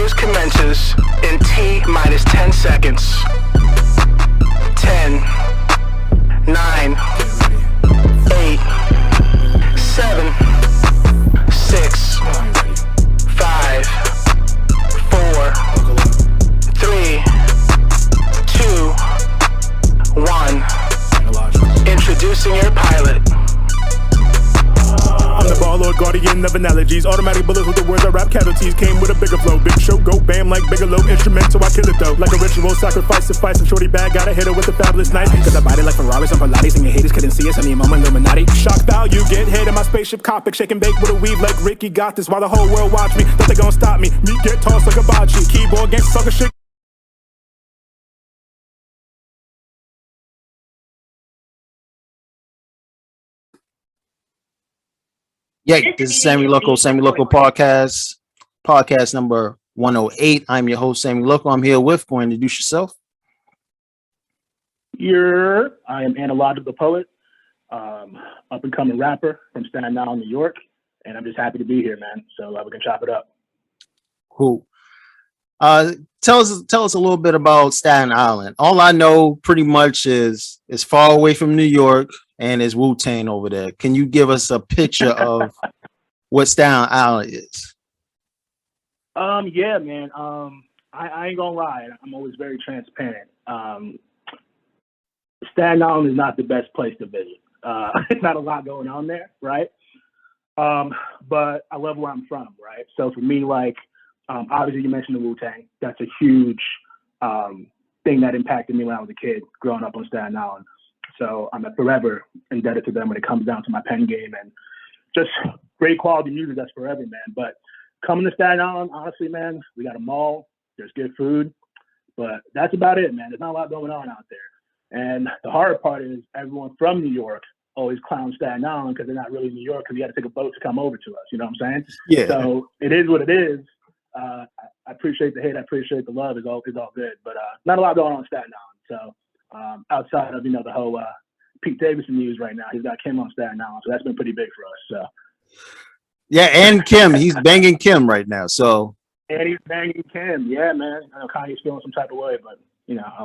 cruise commences in T minus 10 seconds. 10, 9, 8, 7, 6, 5, 4, 3, 2, 1. Introducing your pilot. I'm the ball lord, guardian of analogies. Automatic bullets with the words I rap casualties. Came with a bigger flow. Big show, go bam like Bigelow. Instrumental, I kill it though. Like a ritual, sacrifice, suffice. Some shorty bag, gotta hit her with the fabulous nice. Cause I bite it like Ferraris and Pilates. And your haters couldn't see us in the moment, Illuminati. Shock value, get hit in my spaceship cockpit. Shake and bake with a weave like Ricky got this. While the whole world watch me, thought they gon' stop me. Me get tossed like a bocce. Keyboard gangsta sucker shit. Yeah, this is Sammy Loco podcast number 108. I'm your host, Sammy Loco. I'm here with, go and introduce yourself. I am Analogical, the poet, up and coming rapper from Staten, New York, and I'm just happy to be here, man. So we can chop it up. Cool. Tell us a little bit about Staten Island. All I know pretty much is it's far away from New York and it's Wu-Tang over there. Can you give us a picture of what Staten Island is? Yeah, man. I ain't gonna lie. I'm always very transparent. Staten Island is not the best place to visit. It's not a lot going on there, right? But I love where I'm from, right? So for me, like, obviously you mentioned the Wu-Tang. That's a huge thing that impacted me when I was a kid growing up on Staten Island. So I'm forever indebted to them when it comes down to my pen game and just great quality music. That's forever, man. But coming to Staten Island, honestly, man, we got a mall. There's good food, but that's about it, man. There's not a lot going on out there. And the hard part is everyone from New York always clowns Staten Island because they're not really New York because you got to take a boat to come over to us. You know what I'm saying? Yeah. So it is what it is. I appreciate the hate. I appreciate the love. It's all good, but not a lot going on in Staten Island. So outside of, the whole Pete Davidson news right now, he's got Kim on Staten Island. So that's been pretty big for us. So. Yeah, and Kim, he's banging Kim right now. So. And he's banging Kim. Yeah, man. I know Kanye's feeling some type of way, but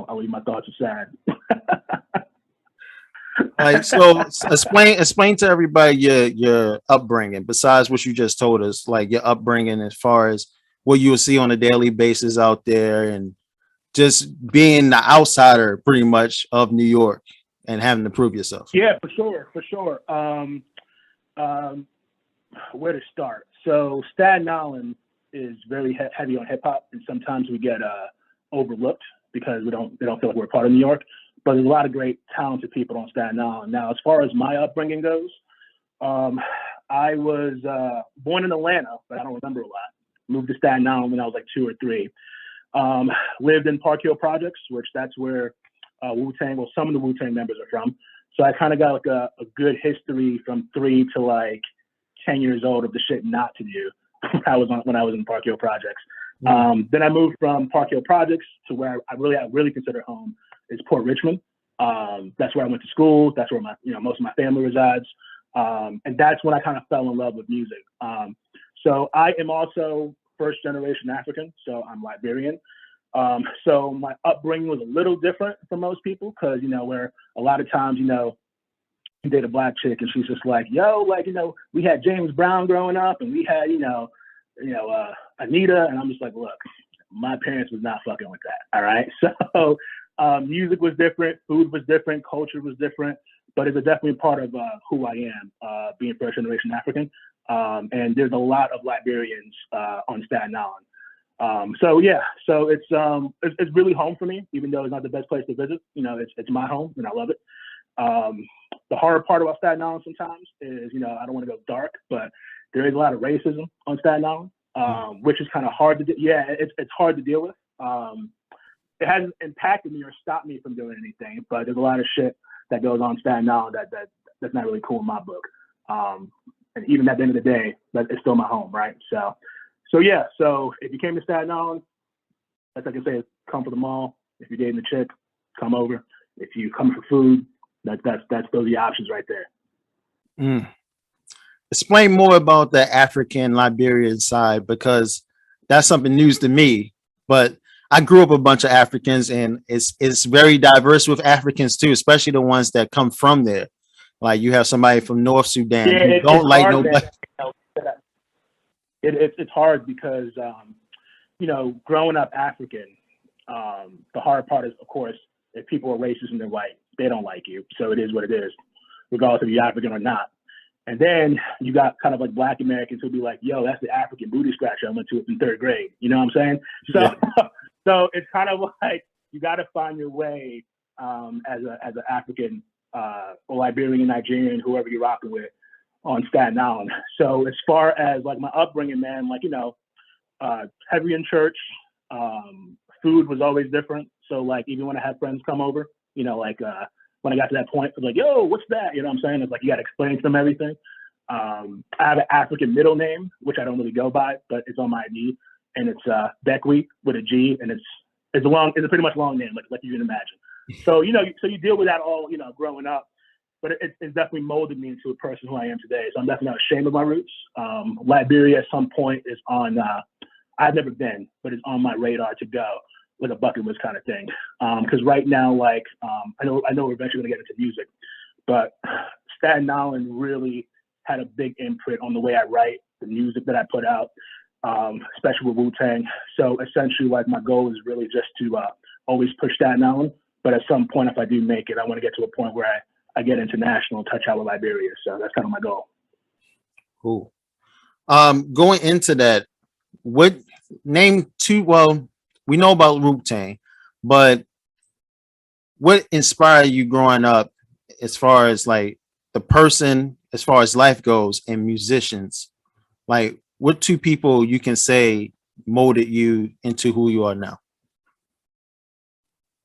I'll leave my thoughts aside. All right, so explain to everybody your upbringing, besides what you just told us, like your upbringing as far as what you will see on a daily basis out there and just being the outsider pretty much of New York and having to prove yourself. Yeah, for sure. Where to start? So Staten Island is very heavy on hip hop, and sometimes we get overlooked because they don't feel like we're part of New York. But there's a lot of great, talented people on Staten Island. Now, as far as my upbringing goes, I was born in Atlanta, but I don't remember a lot. Moved to Staten Island when I was like 2 or 3. Lived in Park Hill Projects, which that's where Wu-Tang, well, some of the Wu-Tang members are from. So I kind of got like a good history from 3 to like 10 years old of the shit not to do when I was in Park Hill Projects. Then I moved from Park Hill Projects to where I really consider home is Port Richmond. That's where I went to school. That's where most of my family resides. And that's when I kind of fell in love with music. So I am also first generation African, so I'm Liberian. So my upbringing was a little different from most people because, where a lot of times, you date a black chick and she's just like, yo, like, we had James Brown growing up and we had, Anita. And I'm just like, look, my parents was not fucking with that. All right. So music was different, food was different, culture was different, but it's definitely part of who I am, being first generation African. And there's a lot of Liberians on Staten Island. So it's really home for me, even though it's not the best place to visit. It's my home and I love it. The hard part about Staten Island sometimes is, I don't want to go dark, but there is a lot of racism on Staten Island, which is kind of hard to do. Yeah, it's hard to deal with. It hasn't impacted me or stopped me from doing anything, but there's a lot of shit that goes on in Staten Island that's not really cool in my book. And even at the end of the day, it's still my home, right? So if you came to Staten Island, as I can say, come for the mall. If you're dating a chick, come over. If you come for food, those are the options right there. Explain more about the African Liberian side, because that's something news to me. But I grew up with a bunch of Africans, and it's very diverse with Africans too, especially the ones that come from there. Like you have somebody from North Sudan Yeah, who don't it's like hard, man. nobody. It's hard because growing up African, the hard part is, of course, if people are racist and they're white, they don't like you. So it is what it is, regardless if you're African or not. And then you got kind of like Black Americans who'll be like, yo, that's the African booty scratcher I went to in third grade. You know what I'm saying? So, Yeah. so it's kind of like you got to find your way as an African or Liberian, Nigerian, whoever you're rocking with on Staten Island. So as far as like my upbringing, man, like, heavy in church, food was always different. So like even when I had friends come over, when I got to that point, it was like, yo, what's that? You know what I'm saying? It's like you got to explain to them everything. I have an African middle name, which I don't really go by, but it's on my ID, and it's Beckwith with a G, and it's a pretty much long name, like you can imagine. So so you deal with that all growing up, but it's definitely molded me into a person who I am today. So I'm definitely not ashamed of my roots. Liberia at some point is on. I've never been, but it's on my radar to go. With a bucket list kind of thing, because right now, like I know we're eventually gonna get into music, but Staten Island really had a big imprint on the way I write, the music that I put out, especially with Wu-Tang. So essentially, like my goal is really just to always push Staten Island, but at some point, if I do make it, I want to get to a point where I get international and touch out with Liberia. So that's kind of my goal. Cool. Going into that, what name two? Well, we know about Wu-Tang, but what inspired you growing up as far as like the person, as far as life goes, and musicians? Like what two people you can say molded you into who you are now?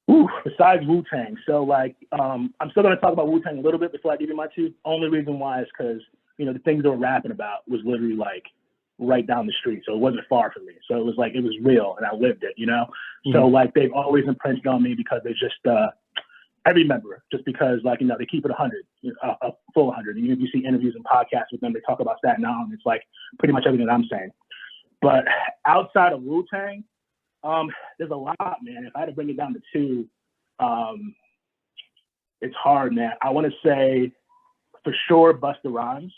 Ooh, besides Wu-Tang. So like, I'm still going to talk about Wu-Tang a little bit before I give you my two. Only reason why is because, the things they were rapping about was literally like right down the street. So it wasn't far from me. So it was like, it was real and I lived it, Mm-hmm. So like they've always imprinted on me because they just, I remember just because like, they keep it 100, a full 100. Even if you see interviews and podcasts with them, they talk about Staten Island. It's like pretty much everything that I'm saying. But outside of Wu-Tang, there's a lot, man. If I had to bring it down to two, it's hard, man. I want to say for sure Busta Rhymes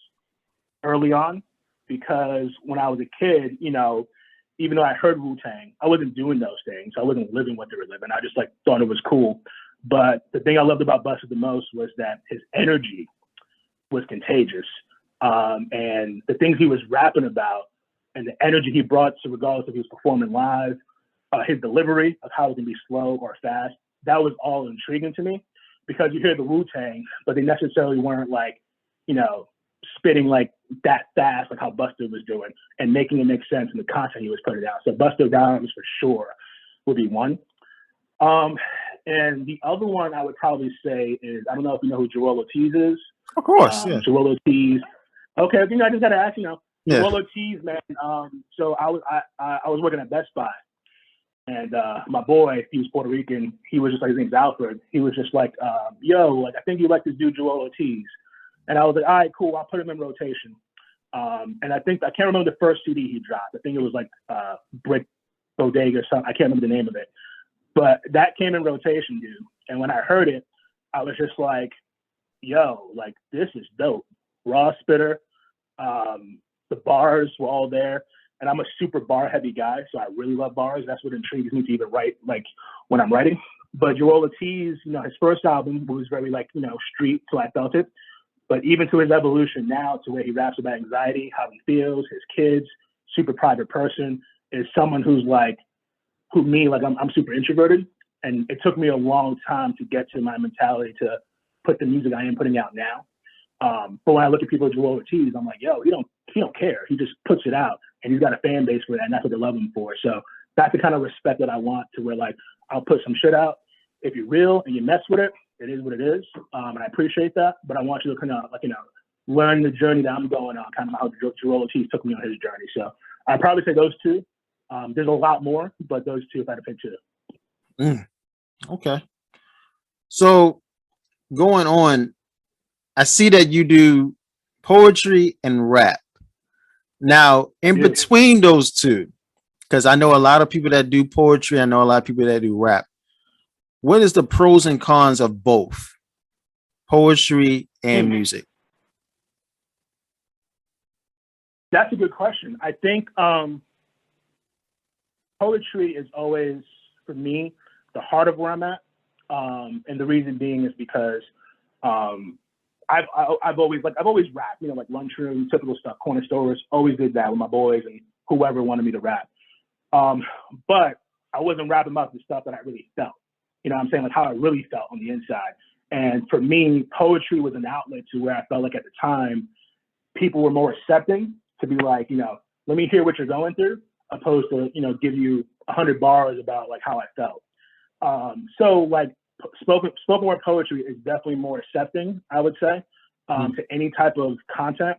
early on, because when I was a kid, even though I heard Wu-Tang, I wasn't doing those things. I wasn't living what they were living. I just like thought it was cool. But the thing I loved about Busta the most was that his energy was contagious. And the things he was rapping about and the energy he brought to, regardless if he was performing live, his delivery of how it can be slow or fast, that was all intriguing to me, because you hear the Wu-Tang, but they necessarily weren't like, spitting like that fast, like how Busta was doing, and making it make sense in the content he was putting out. So Busta Rhymes for sure would be one. And the other one I would probably say is, I don't know if you know who Joel Ortiz is. Of course, yeah. Joel Ortiz. Okay, I just gotta ask, Yeah. Joel Ortiz, man. So I was working at Best Buy, and my boy, he was Puerto Rican. He was just like, his name's Alfred. He was just like, yo, like I think you like this dude Joel Ortiz. And I was like, all right, cool. I'll put him in rotation. And I can't remember the first CD he dropped. I think it was like Brick Bodega or something. I can't remember the name of it. But that came in rotation, dude. And when I heard it, I was just like, yo, like, this is dope. Raw spitter. The bars were all there. And I'm a super bar heavy guy, so I really love bars. That's what intrigues me to even write, like, when I'm writing. But Joel Ortiz, his first album was very, like, street till I felt it. But even to his evolution now, to where he raps about anxiety, how he feels, his kids, super private person, is someone who's like, I'm super introverted. And it took me a long time to get to my mentality to put the music I am putting out now. But when I look at people like Joel Ortiz, I'm like, yo, he don't care. He just puts it out, and he's got a fan base for that, and that's what they love him for. So that's the kind of respect that I want, to where like, I'll put some shit out. If you're real and you mess with it, it is what it is. And I appreciate that, but I want you to kind of like, learn the journey that I'm going on, kind of how Joel Ortiz took me on his journey. So I'd probably say those two. There's a lot more, but those two if I had to pick two. Okay. So going on, I see that you do poetry and rap. Now, in between those two, because I know a lot of people that do poetry. I know a lot of people that do rap. What is the pros and cons of both poetry and music? That's a good question. I think poetry is always, for me, the heart of where I'm at. And the reason being is because I've always rapped, you know, like lunchroom, typical stuff, corner stores, always did that with my boys and whoever wanted me to rap. But I wasn't rapping about the stuff that I really felt. You know what I'm saying? Like how I really felt on the inside. And for me, poetry was an outlet to where I felt like at the time, people were more accepting to be like, you know, let me hear what you're going through, opposed to, you know, give you 100 bars about like how I felt. So like spoken word poetry is definitely more accepting, I would say, to any type of content.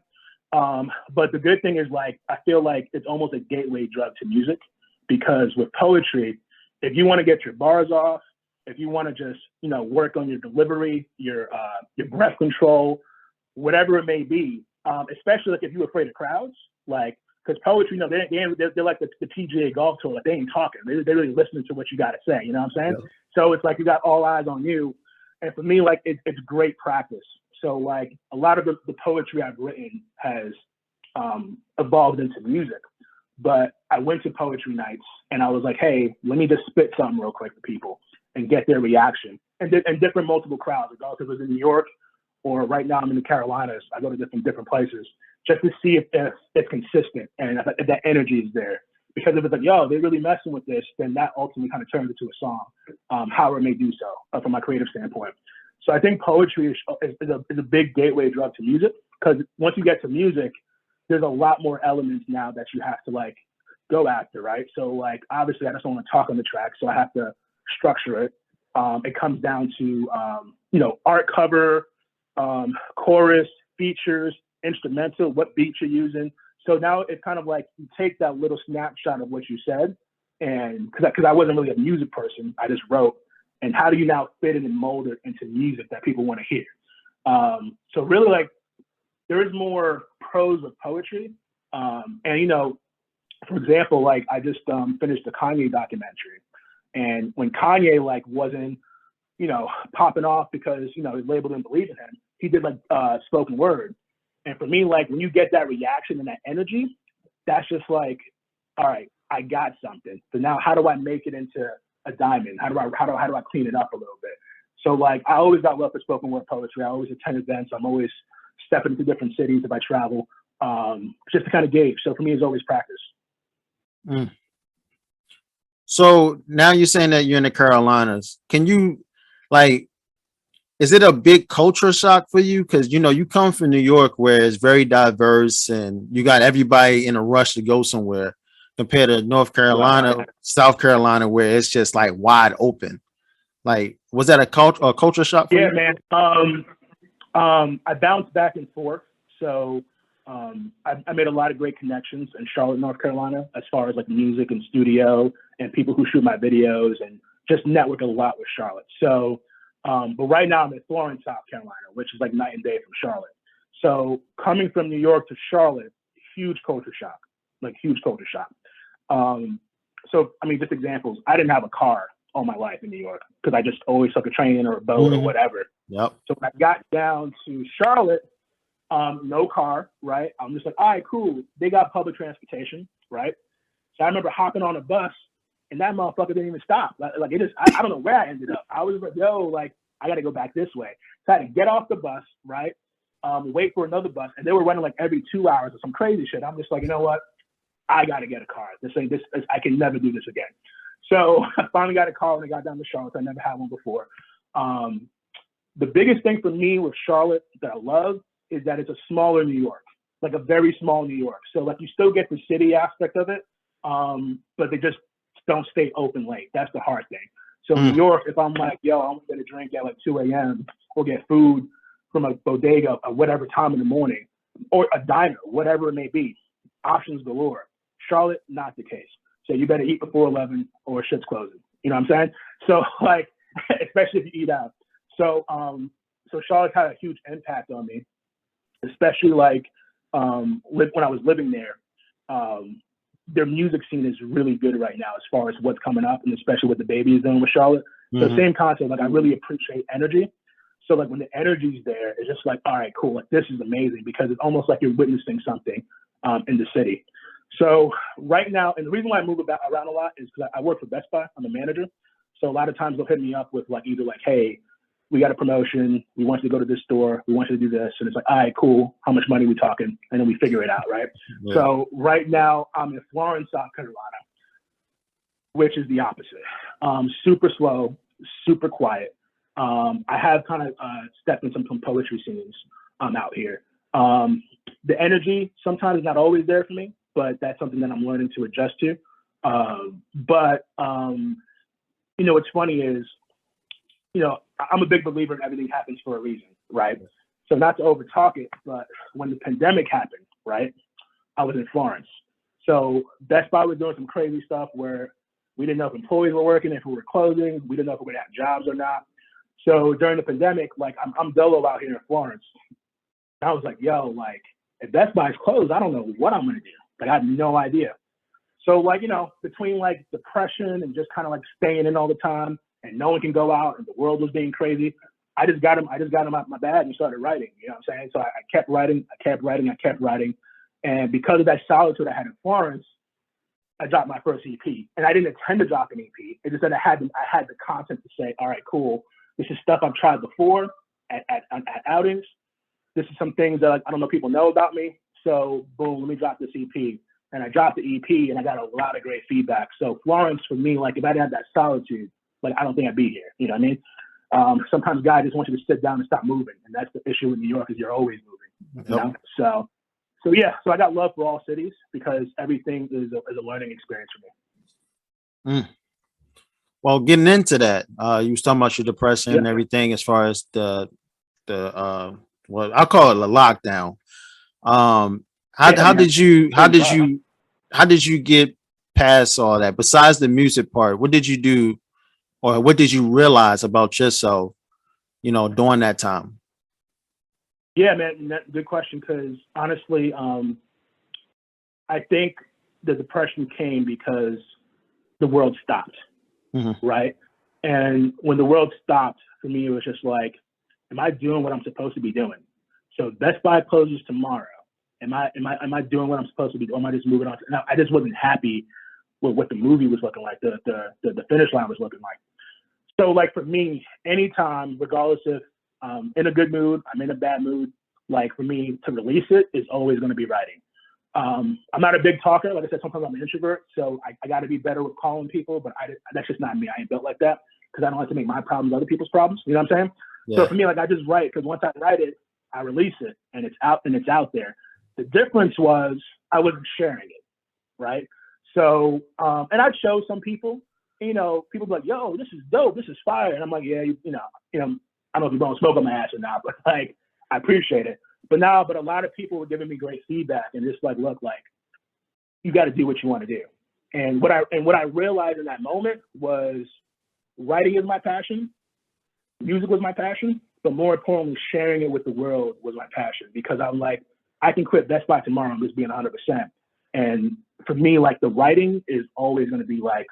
But the good thing is, like, I feel like it's almost a gateway drug to music, because with poetry, if you want to get your bars off, if you want to just, you know, work on your delivery, your breath control, whatever it may be, especially like if you're afraid of crowds, like, because poetry, you know, they're like the PGA golf tour, like they ain't talking, they're really listening to what you got to say, you know what I'm saying? Yeah. So it's like you got all eyes on you, and for me, like it's great practice. So like a lot of the poetry I've written has evolved into music, but I went to poetry nights and I was like, hey, let me just spit something real quick to people and get their reaction, and different multiple crowds, regardless if it was in New York or right now I'm in the Carolinas. I go to different places just to see if it's consistent and if that energy is there. Because if it's like, yo, they're really messing with this, then that ultimately kind of turns into a song, however it may do so from my creative standpoint. So I think poetry is a big gateway drug to music, because once you get to music, there's a lot more elements now that you have to like go after, right? So like, obviously I just don't want to talk on the track, so I have to structure it. It comes down to, you know, art cover, chorus, features, instrumental, what beats you're using. So now it's kind of like you take that little snapshot of what you said, and because I wasn't really a music person, I just wrote. And how do you now fit it and mold it into music that people want to hear? So really, like, there is more prose with poetry. And, you know, for example, like I just finished the Kanye documentary. And when Kanye like wasn't, you know, popping off because, you know, his label didn't believe in him, he did like spoken word. And for me, like when you get that reaction and that energy, that's just like, all right, I got something. So now how do I make it into a diamond? How do I clean it up a little bit? So like I always got love for spoken word poetry. I always attend events. I'm always stepping into different cities if I travel, just to kind of gauge. So for me, it's always practice. Mm. So now you're saying that you're in the Carolinas. Can you, like, is it a big culture shock for you? Because, you know, you come from New York where it's very diverse and you got everybody in a rush to go somewhere, compared to North Carolina, right, South Carolina, where it's just like wide open. Like, was that a culture shock for you? Yeah, man. I bounced back and forth. So I made a lot of great connections in Charlotte, North Carolina, as far as like music and studio and people who shoot my videos, and just network a lot with Charlotte. So, but right now I'm in Florence, South Carolina, which is like night and day from Charlotte. So coming from New York to Charlotte, huge culture shock, like huge culture shock. So, I mean, just examples, I didn't have a car all my life in New York because I just always took a train or a boat or whatever. Yep. So when I got down to Charlotte, no car, right? I'm just like, all right, cool. They got public transportation, right? So I remember hopping on a bus and that motherfucker didn't even stop. Like it just, I don't know where I ended up. I was like, yo, like, I got to go back this way. So I had to get off the bus, right? Wait for another bus. And they were running like every 2 hours or some crazy shit. I'm just like, you know what? I got to get a car. I can never do this again. So I finally got a car when I got down to Charlotte. I never had one before. The biggest thing for me with Charlotte that I love is that it's a smaller New York, like a very small New York. So like you still get the city aspect of it, but they just don't stay open late. That's the hard thing. So New York, if I'm like, yo, I'm gonna get a drink at like 2 a.m. or get food from a bodega at whatever time in the morning, or a diner, whatever it may be, options galore. Charlotte, not the case. So you better eat before 11 or shit's closing. You know what I'm saying? So like, especially if you eat out. So so Charlotte had a huge impact on me, especially like when I was living there. their music scene is really good right now as far as what's coming up, and especially what the baby is doing with Charlotte. So same concept. Like I really appreciate energy. So like when the energy's there, it's just like, all right, cool. Like this is amazing because it's almost like you're witnessing something in the city. So right now, and the reason why I move around a lot is because I work for Best Buy. I'm a manager. So a lot of times they'll hit me up with like either like, hey, we got a promotion. We want you to go to this store. We want you to do this. And it's like, all right, cool. How much money are we talking? And then we figure it out, right? Yeah. So right now I'm in Florence, South Carolina, which is the opposite. Super slow, super quiet. I have kind of stepped in some poetry scenes out here. The energy sometimes is not always there for me, but that's something that I'm learning to adjust to. You know, what's funny is, you know, I'm a big believer in everything happens for a reason, right? So not to overtalk it, but when the pandemic happened, right, I was in Florence. So Best Buy was doing some crazy stuff where we didn't know if employees were working, if we were closing, we didn't know if we would have jobs or not. So during the pandemic, like I'm dolo out here in Florence. I was like, yo, like if Best Buy's closed, I don't know what I'm gonna do. Like I have no idea. So like, you know, between like depression and just kind of like staying in all the time and no one can go out and the world was being crazy, I just got him out my bag and started writing, you know what I'm saying? So I kept writing. And because of that solitude I had in Florence, I dropped my first EP. And I didn't intend to drop an EP. It just that I had the content to say, all right, cool. This is stuff I've tried before at outings. This is some things that like, I don't know people know about me. So boom, let me drop this EP. And I dropped the EP and I got a lot of great feedback. So Florence for me, like if I didn't have that solitude, like I don't think I'd be here. You know what I mean? Sometimes guys just want you to sit down and stop moving. And that's the issue in New York is you're always moving. You know? So yeah, so I got love for all cities because everything is a learning experience for me. Well, getting into that, you was talking about your depression and everything as far as the what I call it a lockdown. How did you get past all that? Besides the music part, what did you do or what did you realize about yourself, you know, during that time? Yeah, man, good question. Because honestly, I think the depression came because the world stopped, right? And when the world stopped, for me, it was just like, am I doing what I'm supposed to be doing? So Best Buy closes tomorrow. Am I doing what I'm supposed to be doing? Or am I just moving on? And I just wasn't happy with what the movie was looking like, the finish line was looking like. So like for me, anytime, regardless if I'm in a good mood, I'm in a bad mood, like for me to release it is always going to be writing. I'm not a big talker. Like I said, sometimes I'm an introvert, so I got to be better with calling people, but that's just not me. I ain't built like that because I don't like to make my problems other people's problems. You know what I'm saying? Yeah. So for me, like I just write because once I write it, I release it and it's out there. The difference was I wasn't sharing it, right? So, and I'd show some people, you know, people be like, yo, this is dope, this is fire. And I'm like, yeah, you know, I don't know if you're blowing smoke on my ass or not, but like, I appreciate it. But a lot of people were giving me great feedback and just like, look, like, you got to do what you want to do. And what I realized in that moment was writing is my passion, music was my passion, but more importantly, sharing it with the world was my passion because I'm like, I can quit Best Buy tomorrow and just being 100%. And for me, like the writing is always going to be like,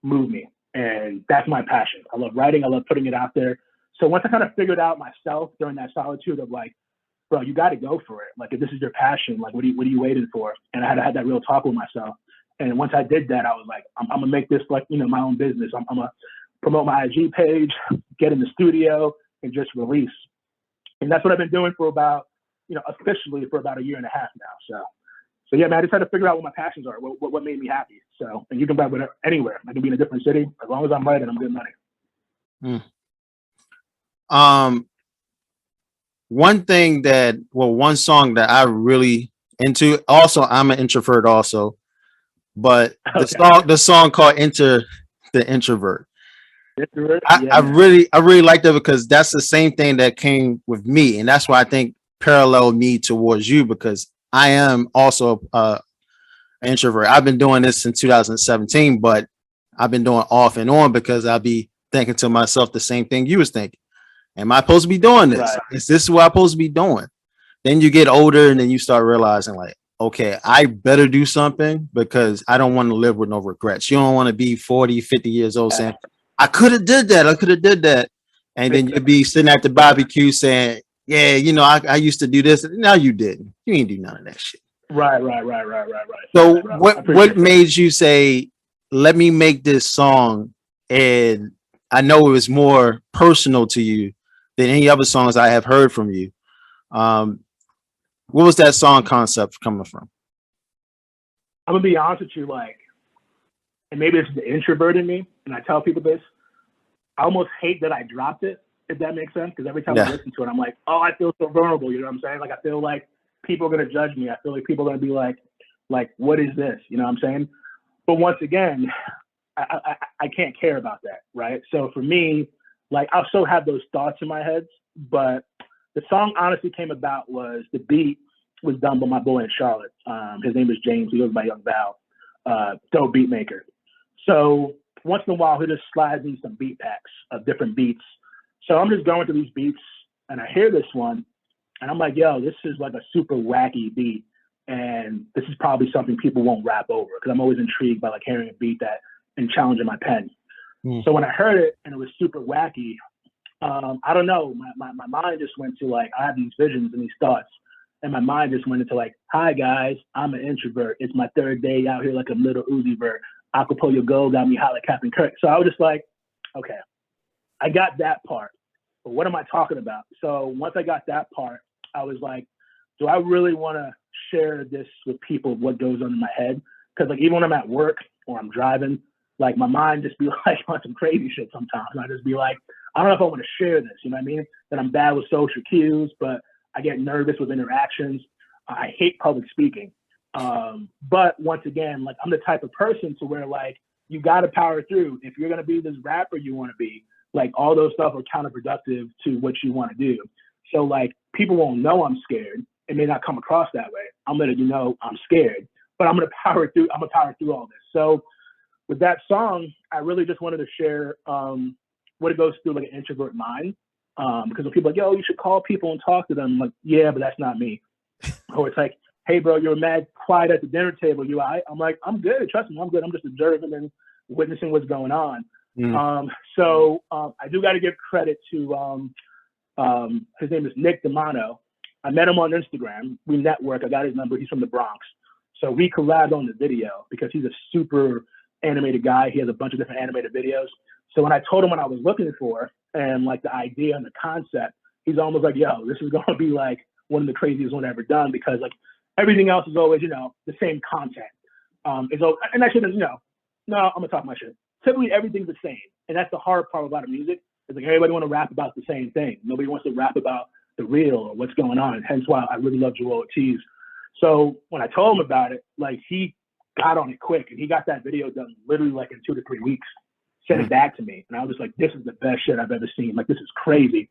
move me. And that's my passion. I love writing. I love putting it out there. So once I kind of figured out myself during that solitude of like, bro, you got to go for it. Like, if this is your passion, like, what are you waiting for? And I had that real talk with myself. And once I did that, I was like, I'm going to make this like, you know, my own business. I'm going to promote my IG page, get in the studio and just release. And that's what I've been doing for about, you know, officially for about a year and a half now. So yeah, man, I just had to figure out what my passions are, what made me happy. So, and you can buy whatever, anywhere. I can be in a different city. As long as I'm writing, I'm getting money. One song that I really into, also, I'm an introvert also, but the song called Enter the Introvert. I really liked it because that's the same thing that came with me. And that's why I think parallel me towards you, because I am also an introvert. I've been doing this since 2017, but I've been doing off and on because I'll be thinking to myself the same thing you was thinking. Am I supposed to be doing this? Right. Is this what I'm supposed to be doing? Then you get older and then you start realizing like, okay, I better do something because I don't want to live with no regrets. You don't want to be 40, 50 years old saying, I could have did that. I could have did that. And then you'd be sitting at the barbecue saying, yeah, you know, I used to do this. No, you didn't. You ain't do none of that shit. Right. So what made you say, let me make this song? And I know it was more personal to you than any other songs I have heard from you. What was that song concept coming from? I'm gonna be honest with you, like, and maybe it's the introvert in me, and I tell people this. I almost hate that I dropped it, if that makes sense, because every time I listen to it, I'm like, oh, I feel so vulnerable. You know what I'm saying? Like, I feel like people are gonna judge me. I feel like people are gonna be like, what is this? You know what I'm saying? But once again, I can't care about that, right? So for me, like, I'll still have those thoughts in my head, but the song honestly came about was the beat was done by my boy in Charlotte. His name is James. He goes by Young Val, dope beat maker. So once in a while, he just slides me some beat packs of different beats. So I'm just going through these beats, and I hear this one, and I'm like, yo, this is like a super wacky beat, and this is probably something people won't rap over, because I'm always intrigued by like hearing a beat that and challenging my pen. So when I heard it and it was super wacky, I don't know, my mind just went to like, I have these visions and these thoughts, and my mind just went into like, hi guys, I'm an introvert. It's my third day out here like a little Uzi Vert. Acapulco Gold got me hot like Captain Kirk. So I was just like, okay, I got that part, but what am I talking about? So once I got that part, I was like, do I really want to share this with people, what goes on in my head? Because like, even when I'm at work or I'm driving, like my mind just be like on some crazy shit sometimes. And I just be like, I don't know if I want to share this, you know what I mean? That I'm bad with social cues, but I get nervous with interactions. I hate public speaking. But once again, like I'm the type of person to where like, you got to power through. If you're going to be this rapper you want to be, like all those stuff are counterproductive to what you want to do. So like people won't know I'm scared. It may not come across that way. I'm letting you know I'm scared, but I'm going to power through. I'm going to power through all this. So with that song, I really just wanted to share what it goes through like an introvert mind. Because when people are like, yo, you should call people and talk to them. I'm like, yeah, but that's not me. Or it's like, hey, bro, you're mad quiet at the dinner table. You all right? I'm like, I'm good. Trust me, I'm good. I'm just observing and witnessing what's going on. So I do got to give credit to his name is Nick D'Amano. I met him on Instagram. We network. I got his number. He's from the Bronx. So we collabed on the video because he's a super animated guy. He has a bunch of different animated videos. So when I told him what I was looking for and like the idea and the concept, he's almost like, yo, this is going to be like one of the craziest one ever done, because like everything else is always, you know, the same content. And I shouldn't, you know, no, I'm going to talk my shit. Typically everything's the same. And that's the hard part about music. It's like everybody want to rap about the same thing. Nobody wants to rap about the real or what's going on. Hence why I really love Joel Ortiz. So when I told him about it, like he got on it quick, and he got that video done literally like in 2 to 3 weeks, sent it back to me. And I was like, this is the best shit I've ever seen. Like, this is crazy.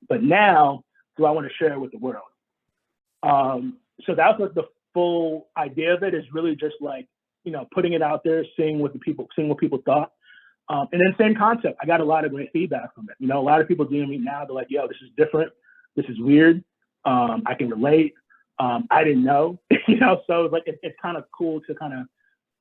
But now, do I want to share it with the world? So that was the full idea of it, is really just like, you know, putting it out there, seeing what people thought. And then same concept. I got a lot of great feedback from it. You know, a lot of people DM me now. They're like, yo, this is different. This is weird. I can relate. I didn't know, you know, so like it's kind of cool to kind of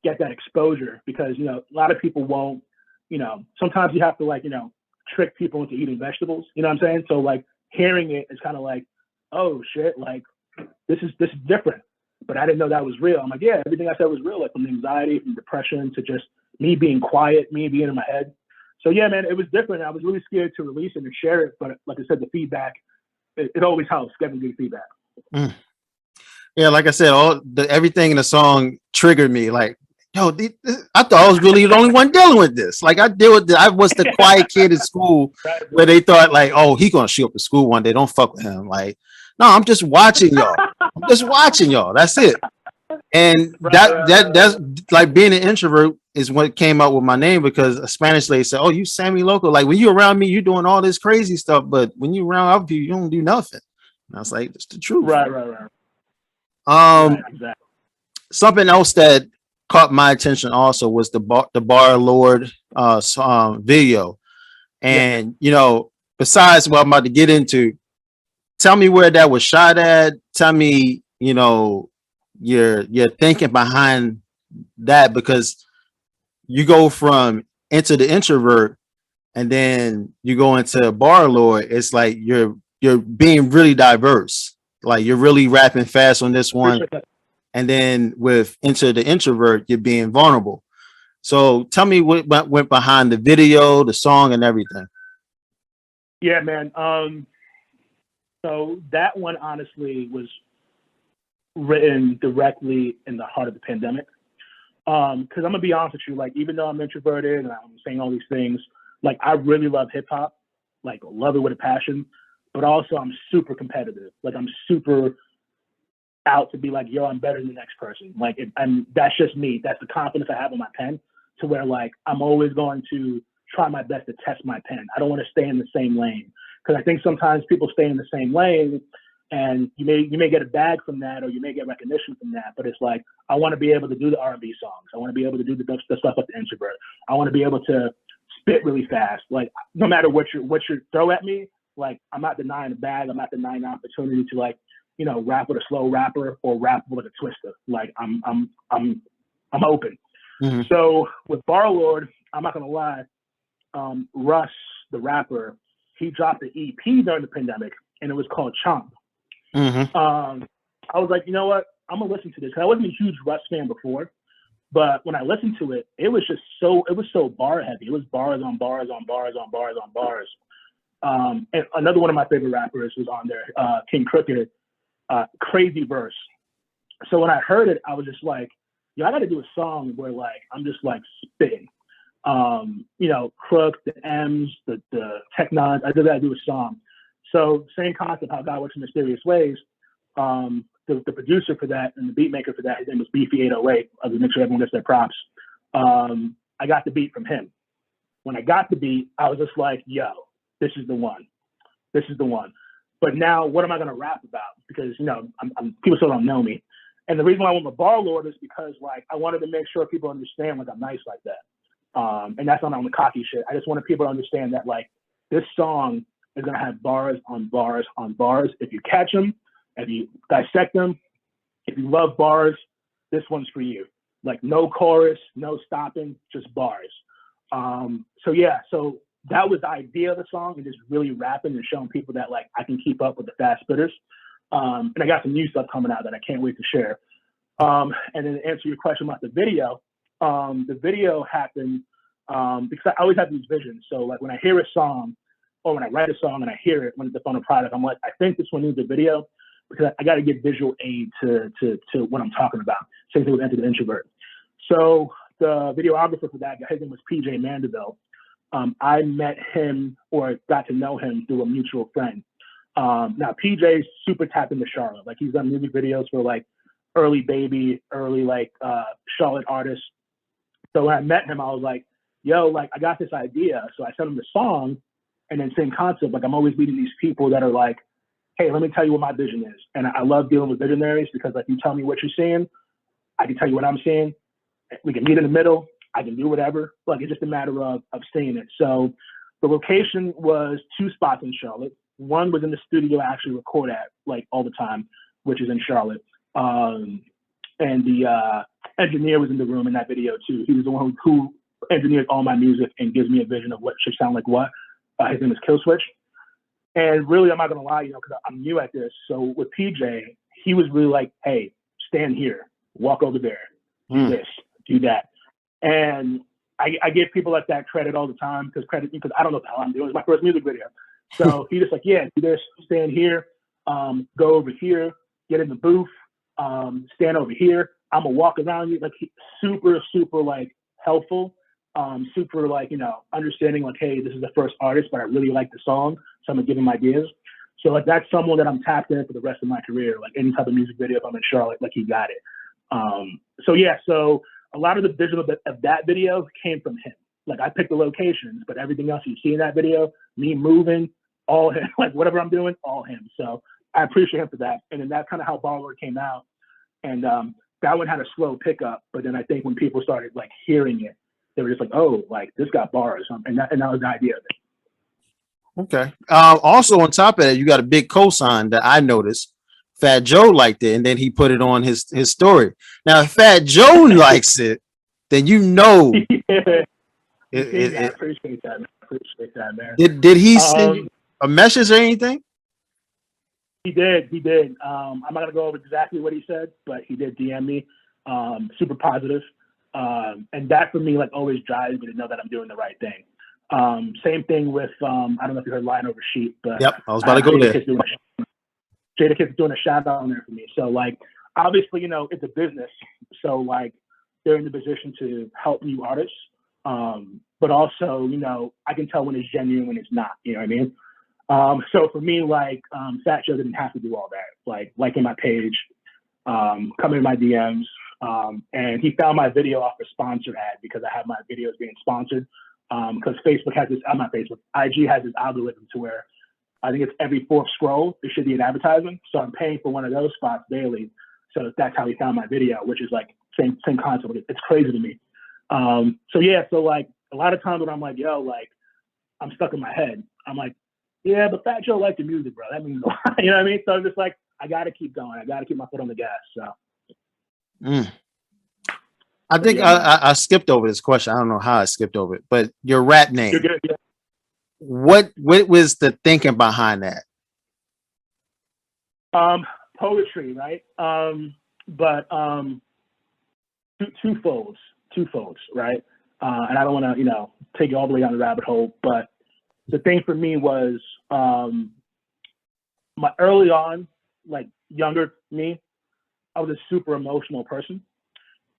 get that exposure, because, you know, a lot of people won't, you know, sometimes you have to like, you know, trick people into eating vegetables, you know what I'm saying? So like hearing it is kind of like, oh shit, like this is different, but I didn't know that was real. I'm like, yeah, everything I said was real, like from anxiety, from depression, to just me being quiet, me being in my head. So yeah, man, it was different. I was really scared to release it and share it, but like I said, the feedback, it always helps getting good feedback. Yeah, like I said, everything in the song triggered me. Like, yo, I thought I was really the only one dealing with this. Like, I was the quiet kid in school where they thought like, oh, he gonna show up at school one day. Don't fuck with him. Like, no, I'm just watching y'all. I'm just watching y'all. That's it. And that's like being an introvert is what came up with my name, because a Spanish lady said, oh, you Sammy Loco. Like, when you're around me, you're doing all this crazy stuff, but when you're around other people, you don't do nothing. And I was like, that's the truth. Right. Exactly. Something else that caught my attention also was the Bar Lord video. And you know, besides what I'm about to get into, tell me where that was shot at. Tell me, you know, your thinking behind that, because you go from Into the Introvert and then you go into Bar Lord. It's like you're being really diverse. Like you're really rapping fast on this one, Appreciate that. and then with Into the Introvert, you're being vulnerable. So tell me what went behind the video, the song, and everything. Yeah, man. So that one honestly was written directly in the heart of the pandemic. Because I'm gonna be honest with you, like even though I'm introverted and I'm saying all these things, like I really love hip hop, like love it with a passion, but also I'm super competitive. Like I'm super out to be like, yo, I'm better than the next person. Like, and that's just me. That's the confidence I have in my pen, to where like I'm always going to try my best to test my pen. I don't want to stay in the same lane, because I think sometimes people stay in the same lane, and you may get a bag from that, or you may get recognition from that. But it's like I want to be able to do the R&B songs. I want to be able to do the stuff like the Introvert. I want to be able to spit really fast. Like no matter what you throw at me, like I'm not denying the bag. I'm not denying the opportunity to like, you know, rap with a slow rapper or rap with a twister. Like I'm open. Mm-hmm. So with Bar Lord, I'm not gonna lie, Russ, the rapper, he dropped an EP during the pandemic, and it was called Chomp. Mm-hmm. I was like, you know what? I'm gonna listen to this. I wasn't a huge Russ fan before, but when I listened to it, it was so bar heavy. It was bars on bars on bars on bars on bars. And another one of my favorite rappers was on there, King Crooked, crazy verse. So when I heard it, I was just like, yo, I got to do a song where like I'm just like spitting. You know, Crook, the M's, the Technons. I just got to do a song. So same concept, how God works in mysterious ways. The producer for that and the beat maker for that, his name was Beefy808. I was make sure everyone gets their props. I got the beat from him. When I got the beat, I was just like, yo, this is the one. This is the one. But now, what am I going to rap about? Because, you know, people still don't know me. And the reason why I went with Bar Lord is because, like, I wanted to make sure people understand, like, I'm nice like that. And that's not on the cocky shit. I just wanted people to understand that, like, this song is going to have bars on bars on bars. If you catch them, if you dissect them, if you love bars, this one's for you. Like, no chorus, no stopping, just bars. So that was the idea of the song, and just really rapping and showing people that like I can keep up with the fast spitters. And I got some new stuff coming out that I can't wait to share. And then to answer your question about the video happened because I always have these visions. So like when I hear a song or when I write a song and I hear it when it's the final product, I'm like, I think this one needs a video because I got to give visual aid to what I'm talking about. Same thing with Enter the Introvert. So the videographer for that guy, his name was PJ Mandeville. I met him or got to know him through a mutual friend. Now PJ's super tapped into Charlotte. Like he's done music videos for like early baby, early like Charlotte artists. So when I met him, I was like, yo, like I got this idea. So I sent him the song, and then same concept. Like I'm always meeting these people that are like, hey, let me tell you what my vision is. And I love dealing with visionaries because like you tell me what you're seeing, I can tell you what I'm seeing. We can meet in the middle. I can do whatever. Like it's just a matter of seeing it. So the location was 2 spots in Charlotte. One was in the studio I actually record at like all the time, which is in Charlotte. And the engineer was in the room in that video too. He was the one who engineers all my music and gives me a vision of what should sound like what. His name is Killswitch. And really, I'm not gonna lie, you know, because I'm new at this. So with PJ, he was really like, hey, stand here, walk over there, do this, do that. And I give people like that credit all the time because I don't know what the hell I'm doing. It's my first music video. So he just like, yeah, do this, stand here, go over here, get in the booth, stand over here. I'm gonna walk around you. Like super, super like helpful, super like, you know, understanding like, hey, this is the first artist, but I really like the song. So I'm gonna give him ideas. So like that's someone that I'm tapped in for the rest of my career. Like any type of music video, if I'm in Charlotte, like he got it. So a lot of the visual of that video came from him. Like I picked the locations, but everything else you see in that video, me moving, all him, like whatever I'm doing, all him. So I appreciate him for that. And then that's kind of how Baller came out. And that one had a slow pickup, but then I think when people started like hearing it, they were just like, oh, like this got bars. And that was the idea of it. Okay. Also on top of that, you got a big cosign that I noticed Fat Joe liked it, and then he put it on his story. Now, if Fat Joe likes it, then you know. I It, appreciate that. Appreciate that, man. did he send you a message or anything? He did. I'm not gonna go over exactly what he said, but he did DM me. Super positive. And that for me, like, always drives me to know that I'm doing the right thing. Same thing with I don't know if you heard Line Over Sheep, but Yep, I was about to go there. Jadakiss doing a shout out on there for me. So like, obviously, you know, it's a business. So like, they're in the position to help new artists. But also, you know, I can tell when it's genuine, when it's not, you know what I mean? So for me, like, Fat Joe didn't have to do all that. Like, liking my page, coming in my DMs, and he found my video off a sponsor ad because I have my videos being sponsored. Because Facebook has this, not Facebook, IG has this algorithm to where I think it's every fourth scroll, there should be an advertisement. So I'm paying for one of those spots daily. So that's how he found my video, which is like same concept. It's crazy to me. So yeah, so like a lot of times when I'm like, yo, like I'm stuck in my head, I'm like, yeah, but Fat Joe liked the music, bro. That means a lot. You know what I mean? So I'm just like, I got to keep going. I got to keep my foot on the gas. So. I think I skipped over this question. I don't know how I skipped over it, but your rap name. You're good, yeah. What was the thinking behind that? Poetry, right? But twofolds, right? And I don't want to, you know, take you all the way down the rabbit hole, but the thing for me was my early on, like younger me, I was a super emotional person.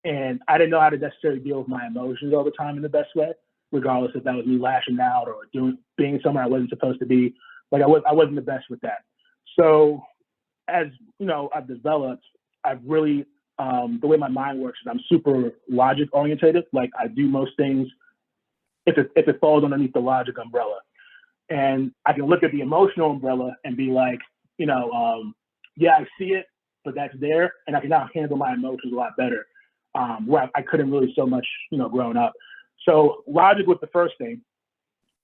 And I didn't know how to necessarily deal with my emotions all the time in the best way, regardless if that was me lashing out or being somewhere I wasn't supposed to be. Like I wasn't the best with that. So as you know, I've developed, I've really, the way my mind works is I'm super logic orientated. Like I do most things if it falls underneath the logic umbrella. And I can look at the emotional umbrella and be like, you know, yeah, I see it, but that's there. And I can now handle my emotions a lot better. Where I couldn't really so much, you know, growing up. So logic was the first thing.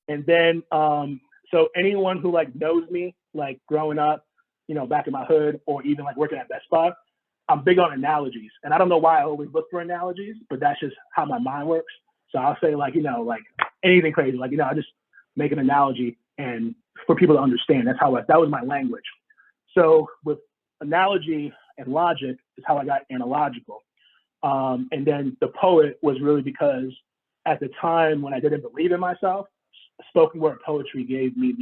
And then, so anyone who like knows me, like growing up, you know, back in my hood or even like working at Best Buy, I'm big on analogies. And I don't know why I always look for analogies, but that's just how my mind works. So I'll say like, you know, like anything crazy, like, you know, I just make an analogy and for people to understand, that was my language. So with analogy and logic is how I got analogical. And then the poet was really because at the time when I didn't believe in myself, spoken word poetry gave me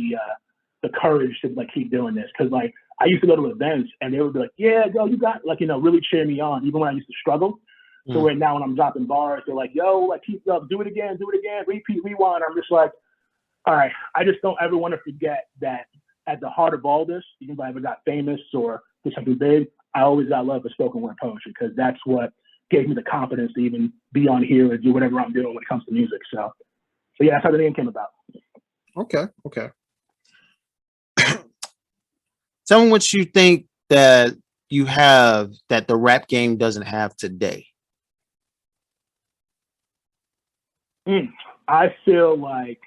the courage to like keep doing this. Cause like I used to go to events and they would be like, yeah, yo, you got, like, you know, really cheer me on, even when I used to struggle. So where now when I'm dropping bars, they're like, yo, like keep up, do it again, repeat, rewind. I'm just like, all right, I just don't ever want to forget that at the heart of all this, even if I ever got famous or did something big, I always got love for spoken word poetry because that's what gave me the confidence to even be on here and do whatever I'm doing when it comes to music. So yeah, that's how the name came about. Okay. Tell me what you think that you have that the rap game doesn't have today. I feel like,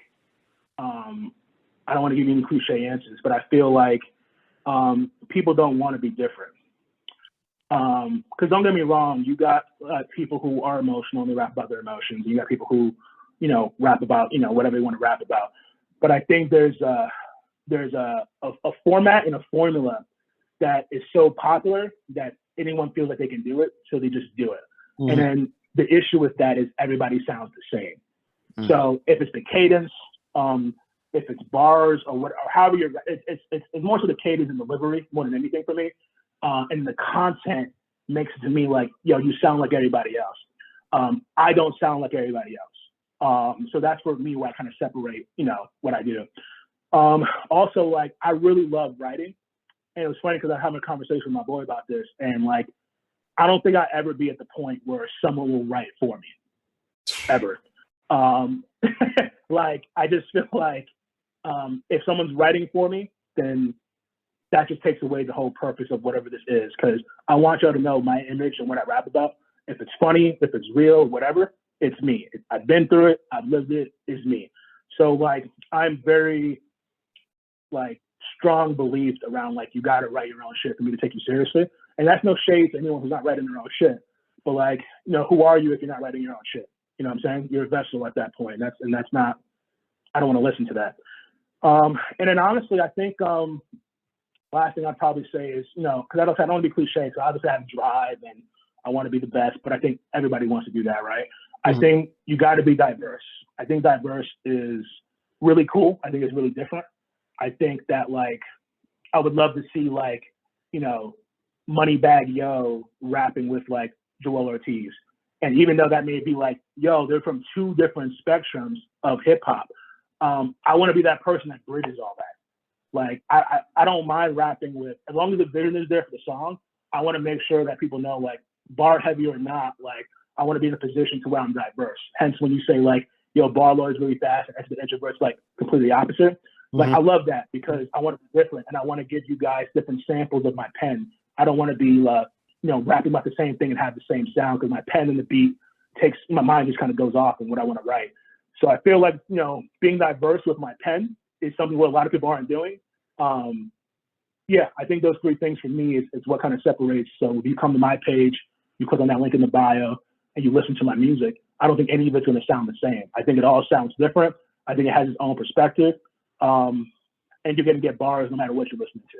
I don't want to give you any cliche answers, but I feel like people don't want to be different. Because don't get me wrong, you got people who are emotional and they rap about their emotions. You got people who, you know, rap about, you know, whatever they want to rap about. But I think there's a format and a formula that is so popular that anyone feels like they can do it, so they just do it. And then the issue with that is everybody sounds the same. So if it's the cadence, if it's bars or what, or however you're, it's more so the cadence and delivery more than anything for me. And the content makes it to me like, yo, you sound like everybody else. I don't sound like everybody else. So that's for me where I kind of separate, you know, what I do. Also, like, I really love writing. And it was funny because I had a conversation with my boy about this. And like, I don't think I'll ever be at the point where someone will write for me, ever. Like, I just feel like if someone's writing for me, then that just takes away the whole purpose of whatever this is. Because I want y'all to know my image and what I rap about. If it's funny, if it's real, whatever, it's me. I've been through it. I've lived it. It's me. So like, I'm very like strong beliefs around like you got to write your own shit for me to take you seriously. And that's no shade to anyone who's not writing their own shit. But like, you know, who are you if you're not writing your own shit? You know what I'm saying? You're a vessel at that point. That's not. I don't want to listen to that. And then honestly, I think last thing I'd probably say is, you know, because I don't want to be cliche, so obviously I have drive and I want to be the best, but I think everybody wants to do that, right? I think you got to be diverse. I think diverse is really cool. I think it's really different. I think that like I would love to see like, you know, Moneybagg Yo rapping with like Joel Ortiz. And even though that may be like, yo, they're from two different spectrums of hip hop, I want to be that person that bridges all that. Like, I don't mind rapping with, as long as the vision is there for the song, I want to make sure that people know, like, bar heavy or not, like, I want to be in a position to where I'm diverse. Hence, when you say, like, yo, bar low is really fast and the introvert's, like, completely opposite. Like, I love that because I want to be different and I want to give you guys different samples of my pen. I don't want to be, you know, rapping about the same thing and have the same sound because my pen and the beat takes, my mind just kind of goes off on what I want to write. So I feel like, you know, being diverse with my pen is something what a lot of people aren't doing. Yeah, I think those three things for me is what kind of separates. So if you come to my page, you click on that link in the bio and you listen to my music, I don't think any of it's going to sound the same. I think it all sounds different. I think it has its own perspective. And you're going to get bars no matter what you're listening to.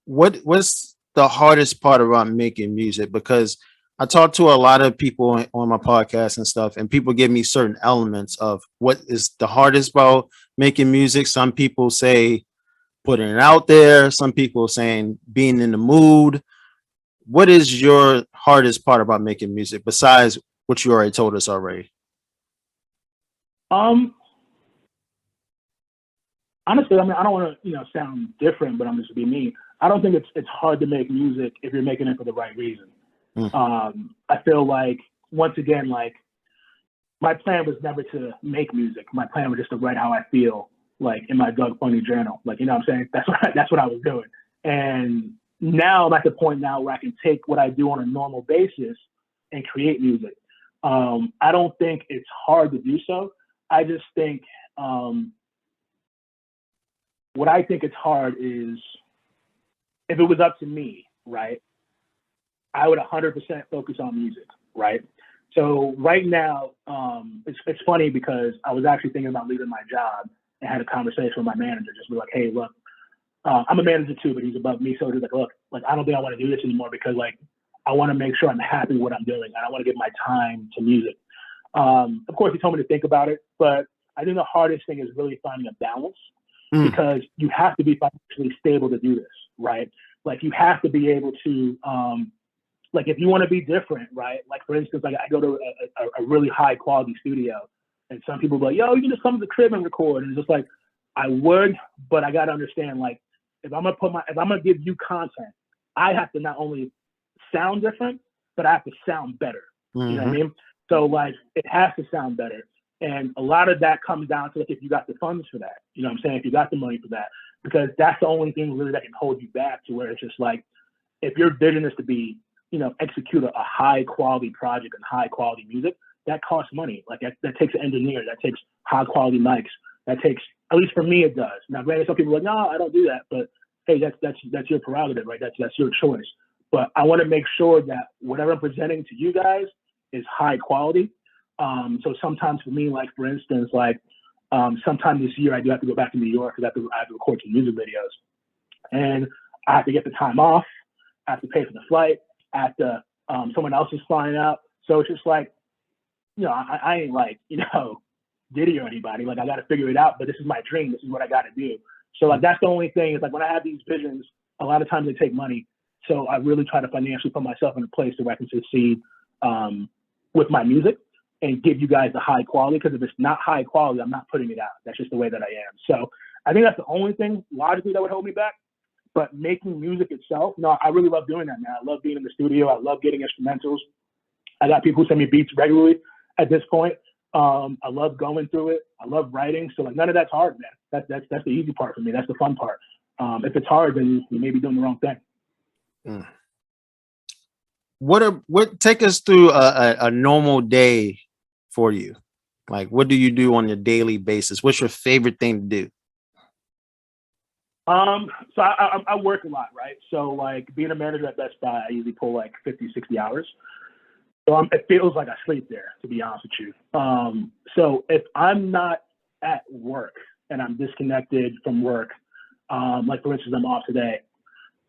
What's the hardest part about making music? Because I talk to a lot of people on my podcast and stuff, and people give me certain elements of what is the hardest about making music. Some people say putting it out there. Some people saying being in the mood. What is your hardest part about making music besides what you already told us already? Honestly, I mean, I don't want to, you know, sound different, but I'm just being me. I don't think it's hard to make music if you're making it for the right reason. I feel like, once again, like, my plan was never to make music. My plan was just to write how I feel, like, in my Doug Funny journal. Like, you know what I'm saying? That's what I was doing. And now I'm at the point now where I can take what I do on a normal basis and create music. I don't think it's hard to do so. I just think what I think it's hard is, if it was up to me, right, I would 100% focus on music, right? So right now, it's funny because I was actually thinking about leaving my job and had a conversation with my manager, just be like, hey, look, I'm a manager too, but he's above me. So he's like, look, like, I don't think I want to do this anymore because, like, I want to make sure I'm happy with what I'm doing. And I want to give my time to music. Of course, he told me to think about it, but I think the hardest thing is really finding a balance because you have to be financially stable to do this, right? Like, you have to be able to, like, if you want to be different, right? Like, for instance, like, I go to a really high quality studio and some people are like, yo, you can just come to the crib and record. And it's just like, I would, but I got to understand, like, if I'm going to give you content, I have to not only sound different, but I have to sound better. You know what I mean? So, like, it has to sound better. And a lot of that comes down to, like, if you got the funds for that, you know what I'm saying? If you got the money for that, because that's the only thing really that can hold you back, to where it's just like, if your vision is to be, you know, execute a high quality project and high quality music, that costs money. Like, that takes an engineer, that takes high quality mics, that takes, at least for me, it does. Now, granted, some people are like, no, I don't do that, but hey, that's your prerogative, right? That's your choice. But I want to make sure that whatever I'm presenting to you guys is high quality. So sometimes for me, like, for instance, like, sometime this year, I do have to go back to New York because I have to record some music videos. And I have to get the time off. I have to pay for the flight. I have to, someone else is flying out. So it's just like, you know, I ain't like, you know, Diddy or anybody. Like, I got to figure it out, but this is my dream. This is what I got to do. So, like, that's the only thing is, like, when I have these visions, a lot of times they take money. So I really try to financially put myself in a place where I can succeed with my music and give you guys the high quality. Because if it's not high quality, I'm not putting it out. That's just the way that I am. So I think that's the only thing logically that would hold me back. But making music itself, no, I really love doing that, man. I love being in the studio. I love getting instrumentals. I got people who send me beats regularly at this point. I love going through it. I love writing. So, like, none of that's hard, man. That's the easy part for me. That's the fun part. If it's hard, then you may be doing the wrong thing. What take us through a normal day for you? Like, what do you do on your daily basis? What's your favorite thing to do? So I work a lot, right? So like being a manager at Best Buy, I usually pull like 50, 60 hours. So it feels like I sleep there, to be honest with you. So if I'm not at work and I'm disconnected from work, like for instance, I'm off today.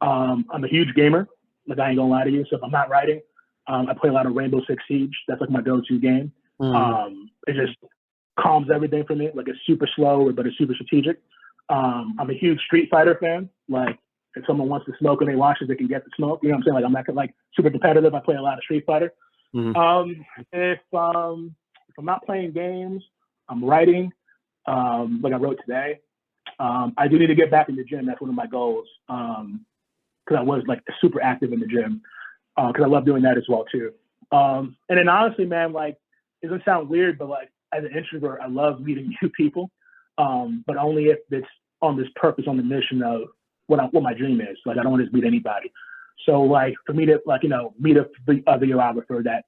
I'm a huge gamer. Like I ain't gonna lie to you. So if I'm not writing, I play a lot of Rainbow Six Siege. That's like my go-to game. It just calms everything for me. Like it's super slow, but it's super strategic. I'm a huge Street Fighter fan. Like if someone wants to smoke and they watch it, they can get the smoke. You know what I'm saying? Like I'm not like super competitive. I play a lot of Street Fighter. If I'm not playing games, I'm writing. Like I wrote today. I do need to get back in the gym. That's one of my goals. Because I was like super active in the gym. Because I love doing that as well too. And then honestly, man, like it doesn't sound weird, but like as an introvert, I love meeting new people. But only if it's on this purpose, on the mission of what my dream is. Like I don't want to just meet anybody. So like for me to like, you know, meet a videographer that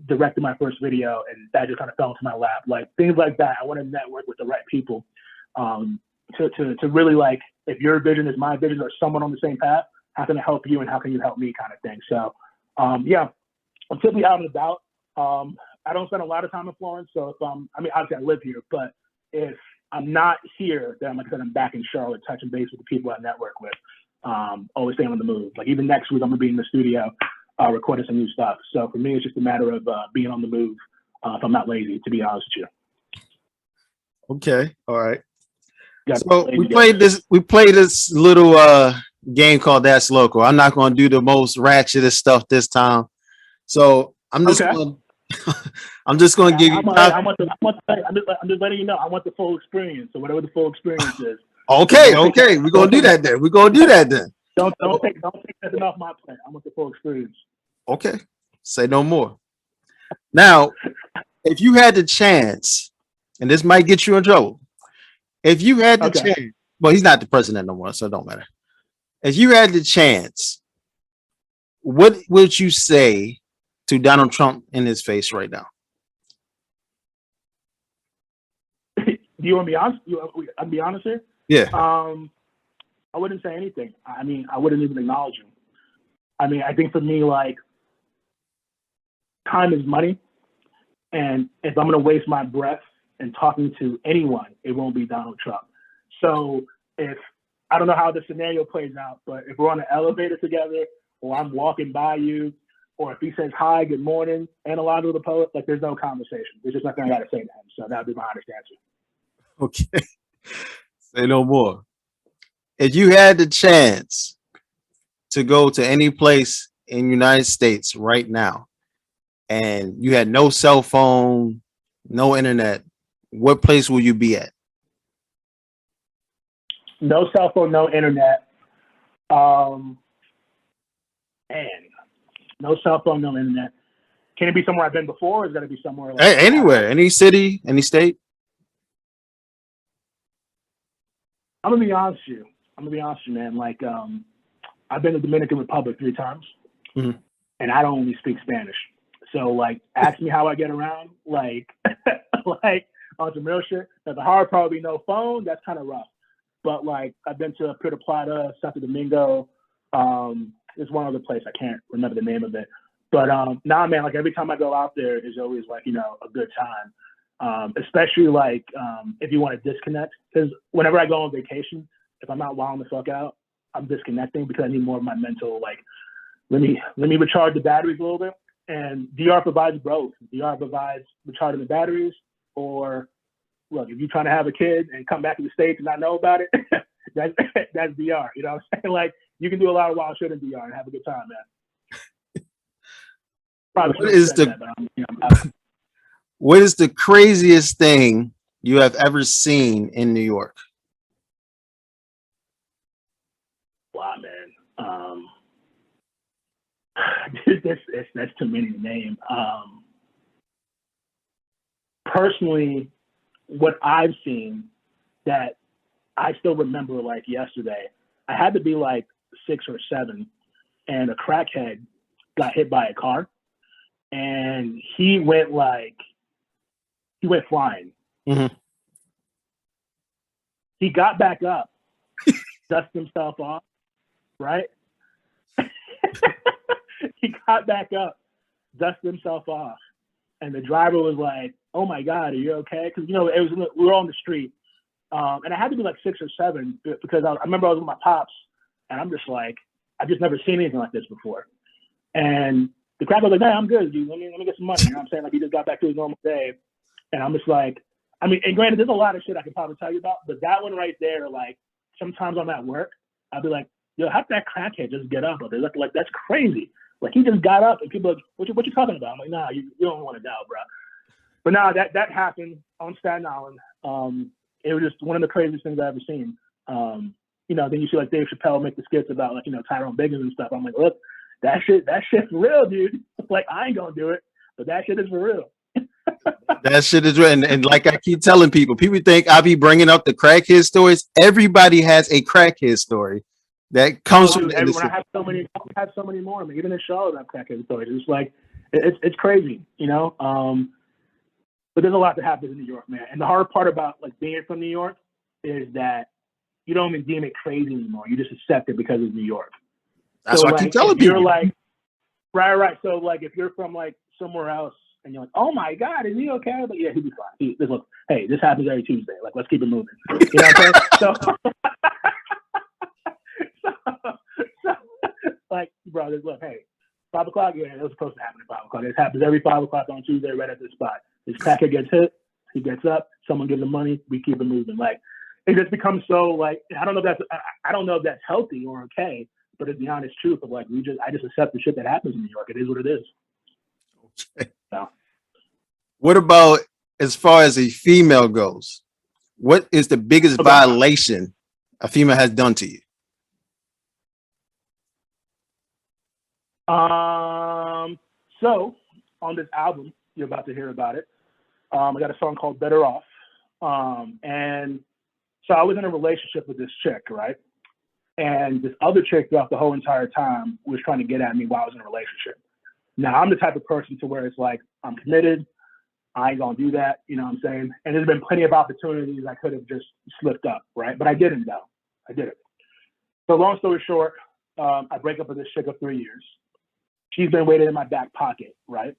directed my first video and that just kind of fell into my lap. Like things like that. I want to network with the right people. To really like, if your vision is my vision or someone on the same path, how can I help you and how can you help me kind of thing. So yeah, I'm typically out and about. I don't spend a lot of time in Florence. So if I mean, obviously I live here, but if I'm not here, then like I said, I'm back in Charlotte, touching base with the people I network with. Always staying on the move. Like even next week, I'm gonna be in the studio recording some new stuff. So for me, it's just a matter of being on the move. If I'm not lazy, to be honest with you. Okay, all right. So we played this little game called That's Local. I'm not going to do the most ratchetest stuff this time. So I'm just going to give you. I'm just letting you know. I want the full experience. So whatever the full experience is. Okay. We're going to do that then. Don't take nothing off my plate. I want the full experience. Okay. Say no more. Now, if you had the chance, and this might get you in trouble. If you had the chance, well, he's not the president no more, so it don't matter. If you had the chance, what would you say to Donald Trump in his face right now? Do you want to be honest? I'll be honest here. Yeah. I wouldn't say anything. I mean, I wouldn't even acknowledge him. I mean, I think for me, like, time is money. And if I'm going to waste my breath and talking to anyone, it won't be Donald Trump. So if, I don't know how the scenario plays out, but if we're on an elevator together or I'm walking by you, or if he says, hi, good morning, Analogical the poet, like there's no conversation. There's just nothing I got to say to him. So that would be my honest answer. Okay. Say no more. If you had the chance to go to any place in the United States right now and you had no cell phone, no internet, what place will you be at? No cell phone, no internet. And no cell phone, no internet. Can it be somewhere I've been before, or is it going to be somewhere like anywhere, any city, any state? I'm gonna be honest with you, man. Like, I've been to the Dominican Republic 3 times, and I don't only speak Spanish. So, like, ask me how I get around. Like, like on some real shit. At the hard part, probably no phone. That's kind of rough. But like, I've been to Puerto Plata, Santo Domingo. There's one other place I can't remember the name of it. But nah, man. Like every time I go out there, is always like, you know, a good time. Especially like if you want to disconnect, because whenever I go on vacation, if I'm not wilding the fuck out, I'm disconnecting because I need more of my mental, like, let me recharge the batteries a little bit. And DR provides both. DR provides recharging the batteries, or look, if you're trying to have a kid and come back to the States and not know about it, that's DR. You know what I'm saying? Like, you can do a lot of wild shit in DR and have a good time, man. What is the craziest thing you have ever seen in New York? Wow, man. That's too many to name. Personally, what I've seen that I still remember like yesterday, I had to be like 6 or 7, and a crackhead got hit by a car, and he went flying. Mm-hmm. He got back up, dust himself off, right? He got back up, dusted himself off, and the driver was like, "Oh my God, are you okay?" Because we were on the street, and I had to be like 6 or 7 because I remember I was with my pops, and I'm just like, I've just never seen anything like this before. And the crowd was like, "Hey, I'm good, dude. Let me get some money." You know what I'm saying? Like he just got back to his normal day, and I'm just like, I mean, and granted, there's a lot of shit I could probably tell you about, but that one right there, like sometimes I'm at work, I'll be like, "Yo, how did that crackhead just get up?" They look like that's crazy. Like he just got up, and people are like, what you talking about? I'm like, "Nah, you don't want to know, bro." But nah, that happened on Staten Island. It was just one of the craziest things I've ever seen. Then you see like Dave Chappelle make the skits about like Tyrone Biggins and stuff. I'm like, look, that shit's real, dude. Like I ain't gonna do it, but that shit is for real. That shit is real. And like I keep telling people think I be bringing up the crackhead stories. Everybody has a crackhead story that comes from the everyone. I have so many more. I mean, even in Charlotte, I have crackhead stories. It's like it's crazy, But there's a lot that happens in New York, man. And the hard part about like being from New York is that you don't even deem it crazy anymore. You just accept it because it's New York. That's so, what like, I keep telling people. You're like, right. So like, if you're from like somewhere else and you're like, "Oh my God, is he okay?" But yeah, he'll be fine. Look, hey, this happens every Tuesday. Like, let's keep it moving. You know what I'm saying? So, like, bro, look, hey, 5 o'clock. Yeah, it was supposed to happen at 5 o'clock. It happens every 5 o'clock on Tuesday, right at this spot. This cracker gets hit, he gets up, someone gives him money, we keep it moving. Like it just becomes so like I don't know if that's healthy or okay, but it's the honest truth of like I just accept the shit that happens in New York. It is what it is. Okay. So. What about as far as a female goes? What is the biggest violation a female has done to you? So on this album, you're about to hear about it. I got a song called Better Off. And so I was in a relationship with this chick, right? And this other chick throughout the whole entire time was trying to get at me while I was in a relationship. Now, I'm the type of person to where it's like, I'm committed. I ain't gonna do that, you know what I'm saying? And there's been plenty of opportunities I could have just slipped up, right? But I didn't, though. I didn't. So long story short, I break up with this chick of 3 years. She's been waiting in my back pocket, right?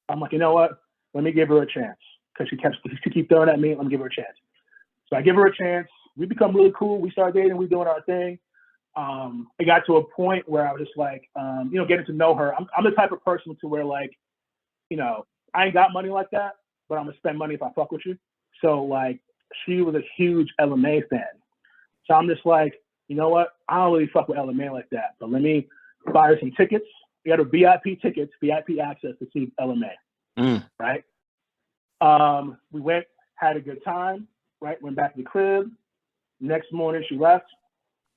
I'm like, you know what? Let me give her a chance. Because she keep throwing at me, let me give her a chance. So I give her a chance. We become really cool. We start dating. We doing our thing. It got to a point where I was just like, getting to know her. I'm the type of person to where like, I ain't got money like that, but I'm gonna spend money if I fuck with you. So like, she was a huge LMA fan. So I'm just like, you know what? I don't really fuck with LMA like that, but let me buy her some tickets. We got her VIP tickets, VIP access to see LMA, right? We went, had a good time, right? Went back to the crib. Next morning she left.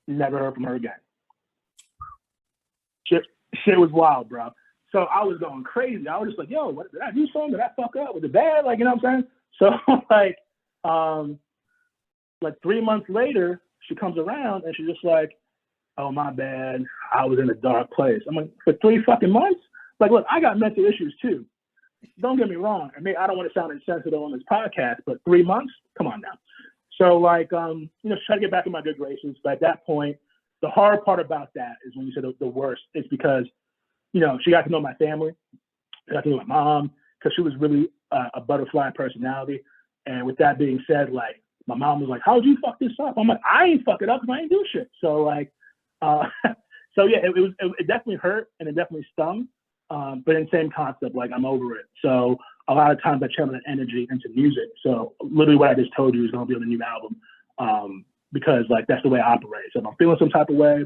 Never heard from her again. Shit was wild, bro. So I was going crazy. I was just like, yo, what did I do something? Did I fuck up? Was it bad? Like, you know what I'm saying? So like 3 months later, she comes around and she's just like, oh, my bad. I was in a dark place. I'm like, for 3 fucking months? Like, look, I got mental issues too. Don't get me wrong. I mean, I don't want to sound insensitive on this podcast, but 3 months? Come on now. So like, try to get back in my good graces. But at that point, the hard part about that is when you said the worst, it's because, she got to know my family. She got to know my mom because she was really a butterfly personality. And with that being said, like, my mom was like, how'd you fuck this up? I'm like, I ain't fuck it up because I ain't do shit. So like, it definitely hurt and it definitely stung. But in the same concept, like I'm over it. So a lot of times I channel that energy into music. So literally what I just told you is going to be on the new album because like that's the way I operate. So if I'm feeling some type of way,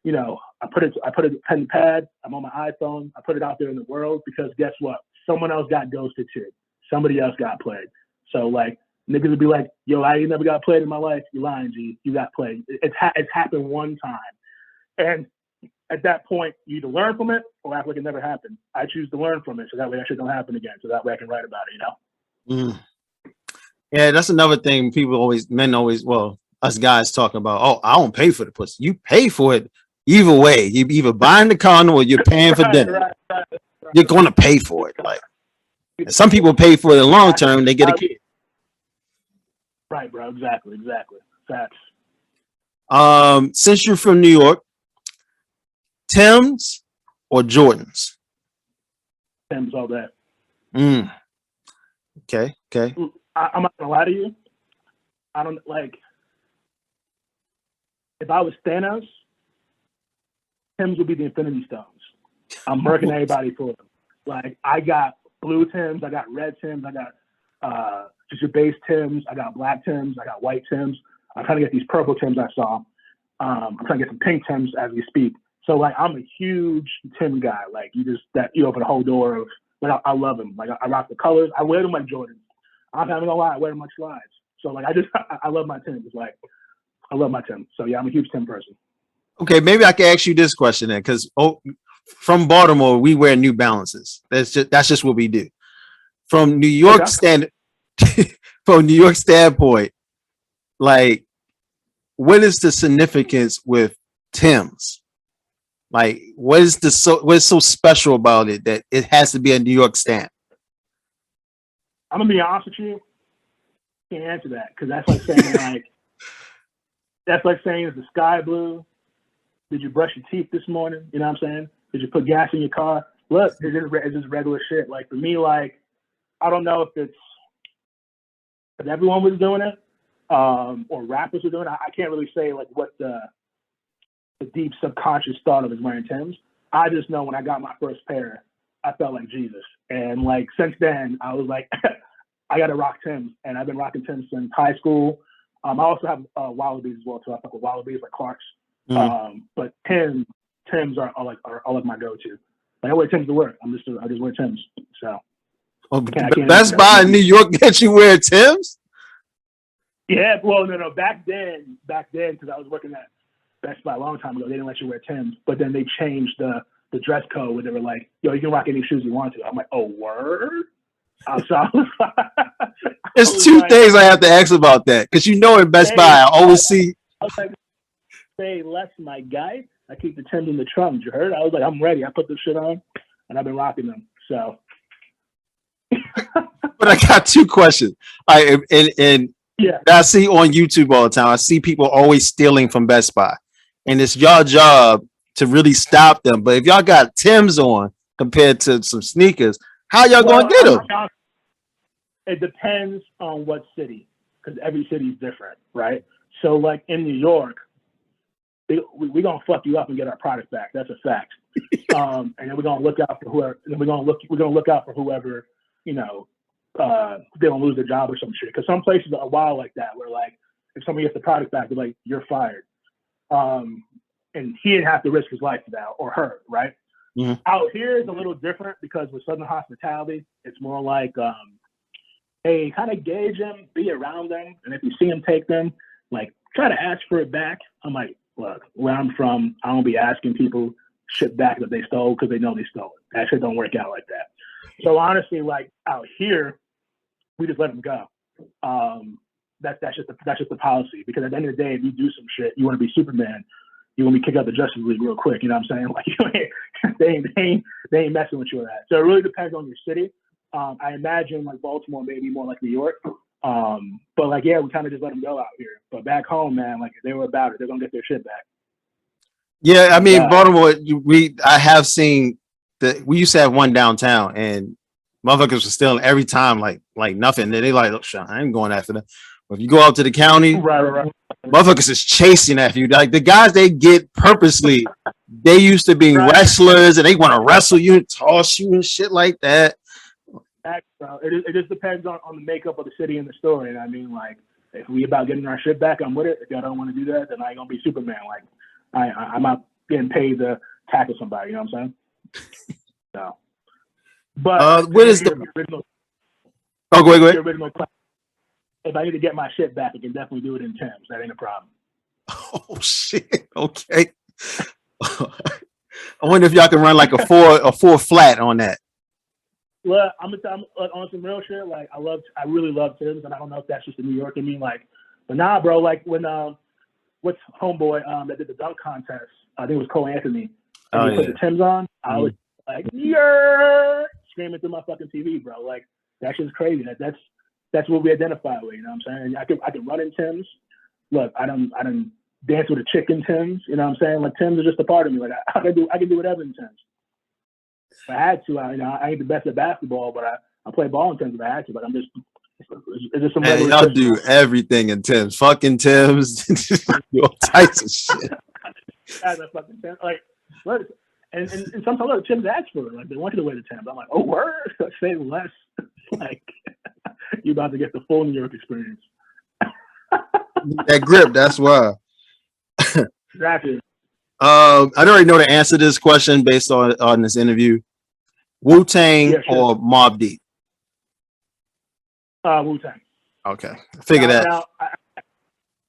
I put it pen and pad. I'm on my iPhone. I put it out there in the world because guess what? Someone else got ghosted too. Somebody else got played. So like niggas would be like, yo, I ain't never got played in my life. You're lying, G. You got played. It's happened one time. And at that point, you either learn from it or act like it never happened. I choose to learn from it so that way that shit don't happen again. So that way I can write about it, Yeah, that's another thing men always, us guys talking about, oh, I don't pay for the pussy. You pay for it either way. You either buying the condom or you're paying for dinner. Right. You're going to pay for it. Like, and some people pay for it in long term, they get a kid. Right, bro. Exactly. Facts. Since you're from New York, Tim's or Jordans? Tim's all that. Okay. I'm not gonna lie to you. I don't like. If I was Thanos, Tim's would be the Infinity Stones. I'm murking everybody for them. Like I got blue Tims, I got red Tims, I got just your base Tims, I got black Tims, I got white Tims. I'm trying to get these purple Tims I saw. I'm trying to get some pink Tims as we speak. So like I'm a huge Tim guy. Like you open a whole door of like I love them. Like I rock the colors. I wear them like Jordans. I'm not gonna lie, I wear them like slides. So like I love my Tims. Like I love my Tims. So yeah, I'm a huge Tim person. Okay, maybe I can ask you this question then, because from Baltimore we wear New Balances. That's just what we do. From New York from New York standpoint, like what is the significance with Tim's? Like what's so special about it that it has to be a New York stamp? I'm gonna be honest with you. Can't answer that because that's like saying is the sky blue? Did you brush your teeth this morning? You know what I'm saying? Did you put gas in your car? Look, it's just regular shit. Like for me, like I don't know if everyone was doing it or rappers were doing it. I can't really say like what the deep subconscious thought of is wearing Tim's. I just know when I got my first pair, I felt like Jesus. And like since then, I was like, I got to rock Tim's. And I've been rocking Tim's since high school. I also have Wallabies as well, so I fuck with Wallabies like Clark's. But Tim's are like my go-to. Like I wear Tim's to work. I just wear Tim's. So Best Buy in New York that you wear Tim's? Yeah, well, no. Back then, because I was working at Best Buy a long time ago, they didn't let you wear Tim's. But then they changed the dress code where they were like, "Yo, you can rock any shoes you want to." I'm like, "Oh, word." There's two things I have to ask about that because in Best Buy, I always see. I was like, "Say less, my guy." I keep the Tim's in the trunk. You heard? I was like, "I'm ready." I put this shit on, and I've been rocking them. So. But I got two questions. Yeah. I see on YouTube all the time. I see people always stealing from Best Buy, and it's y'all job to really stop them. But if y'all got Tim's on compared to some sneakers, how y'all gonna get them? It depends on what city, because every city is different, right? So, like in New York, we're gonna fuck you up and get our product back. That's a fact. And then we're gonna look out for whoever. We're gonna look out for whoever they don't lose their job or some shit. Because some places are wild like that, where like if somebody gets the product back, they're like, "You're fired," and he didn't have to risk his life for that or her, right? Mm-hmm. Out here is a little different because with Southern hospitality, it's more like, hey, kind of gauge them, be around them, and if you see them take them, like try to ask for it back. I'm like, look, where I'm from, I don't be asking people shit back that they stole because they know they stole it. That shit don't work out like that. So honestly, like out here, we just let them go. That's just the policy. Because at the end of the day, if you do some shit, you want to be Superman, you want to be kicked out the Justice League real quick. You know what I'm saying? Like they ain't messing with you with that. So it really depends on your city. I imagine like Baltimore, maybe more like New York. But like yeah, we kind of just let them go out here. But back home, man, like if they were about it, they're gonna get their shit back. Yeah, I mean Baltimore. I have seen that we used to have one downtown, and motherfuckers were stealing every time, like nothing. They like, look, Sean, I ain't going after them. But if you go out to the county, right. Motherfuckers is chasing after you. Like the guys they get purposely, they used to be wrestlers and they want to wrestle you and toss you and shit like that. It just depends on the makeup of the city and the story. And I mean, like, if we about getting our shit back, I'm with it. If y'all don't want to do that, then I ain't gonna be Superman. Like, I'm not getting paid to tackle somebody. You know what I'm saying? So, but what is the original? Oh, go ahead. The original plan. If I need to get my shit back, I can definitely do it in Tim's. That ain't a problem. Oh shit! Okay. I wonder if y'all can run like a four flat on that. Well, I'm on some real shit. Like I really love Tim's, and I don't know if that's just a New York in me. Like, but nah, bro. Like when what's homeboy that did the dunk contest? I think it was Cole Anthony. And he put the Tim's on. I was like, yeah, screaming through my fucking TV, bro. Like that shit's crazy. That's what we identify with. You know what I'm saying? I can run in Tim's. Look, I done dance with a chick in Tim's. You know what I'm saying? Like Tim's is just a part of me. Like I can do whatever in Tim's. If I had to, I ain't the best at basketball, but I play ball in Tim's if I had to. But I'm just, it's just some Man, regular y'all do everything in Tim's. Fucking Tim's. All types of shit. As a fucking Tim's. Like, and sometimes other Tim's ask for it. Like, they want you to wear the Tim's. I'm like, oh, word? Say less. Like, you about to get the full New York experience. That grip, that's why. Exactly. I already know the answer to this question based on this interview. Wu-Tang or Mobb Deep? Wu-Tang. Okay, I figured that.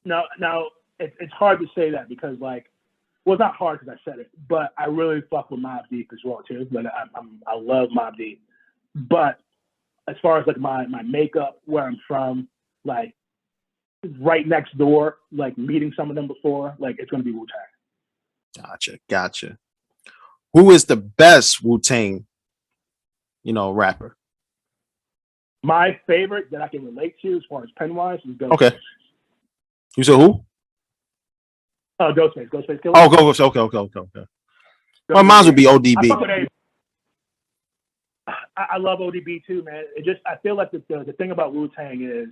Now, it's hard to say that because, like, well, it's not hard because I said it, but I really fuck with Mobb Deep as well too. Like, I love Mobb Deep, but as far as like my makeup, where I'm from, like right next door, like meeting some of them before, like it's gonna be Wu-Tang. Gotcha. Who is the best Wu-Tang, rapper? My favorite that I can relate to as far as pen-wise is Ghostface. Okay. You said who? Ghostface. Ghostface Killer. Oh, Ghostface. Okay. Well, mine would be ODB. I love ODB too, man. I feel like the thing about Wu-Tang is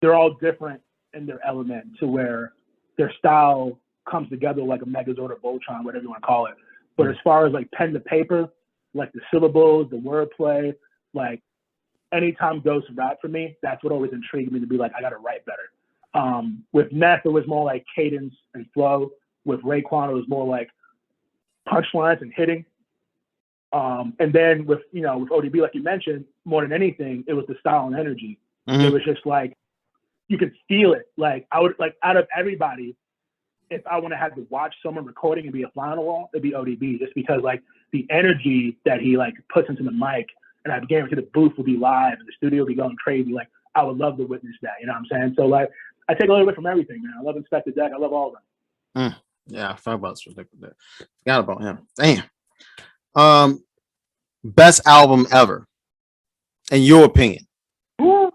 they're all different in their element to where their style comes together like a Megazord or Voltron, whatever you want to call it. But as far as like pen to paper, like the syllables, the wordplay, like anytime Ghost rap for me, that's what always intrigued me to be like, I got to write better. With Neff, it was more like cadence and flow. With Raekwon, it was more like punchlines and hitting. And then with ODB, like you mentioned, more than anything, it was the style and energy. Mm-hmm. It was just like, you could feel it. Like I would, like out of everybody, if I want to have to watch someone recording and be a fly on the wall, it'd be ODB, just because like the energy that he like puts into the mic, and I guarantee the booth will be live and the studio will be going crazy. Like I would love to witness that. You know what I'm saying? So like I take a little bit from everything, man. I love Inspector Deck. I love all of them. Yeah, I forgot about that. Forgot about him. Damn. Best album ever, in your opinion? Ooh.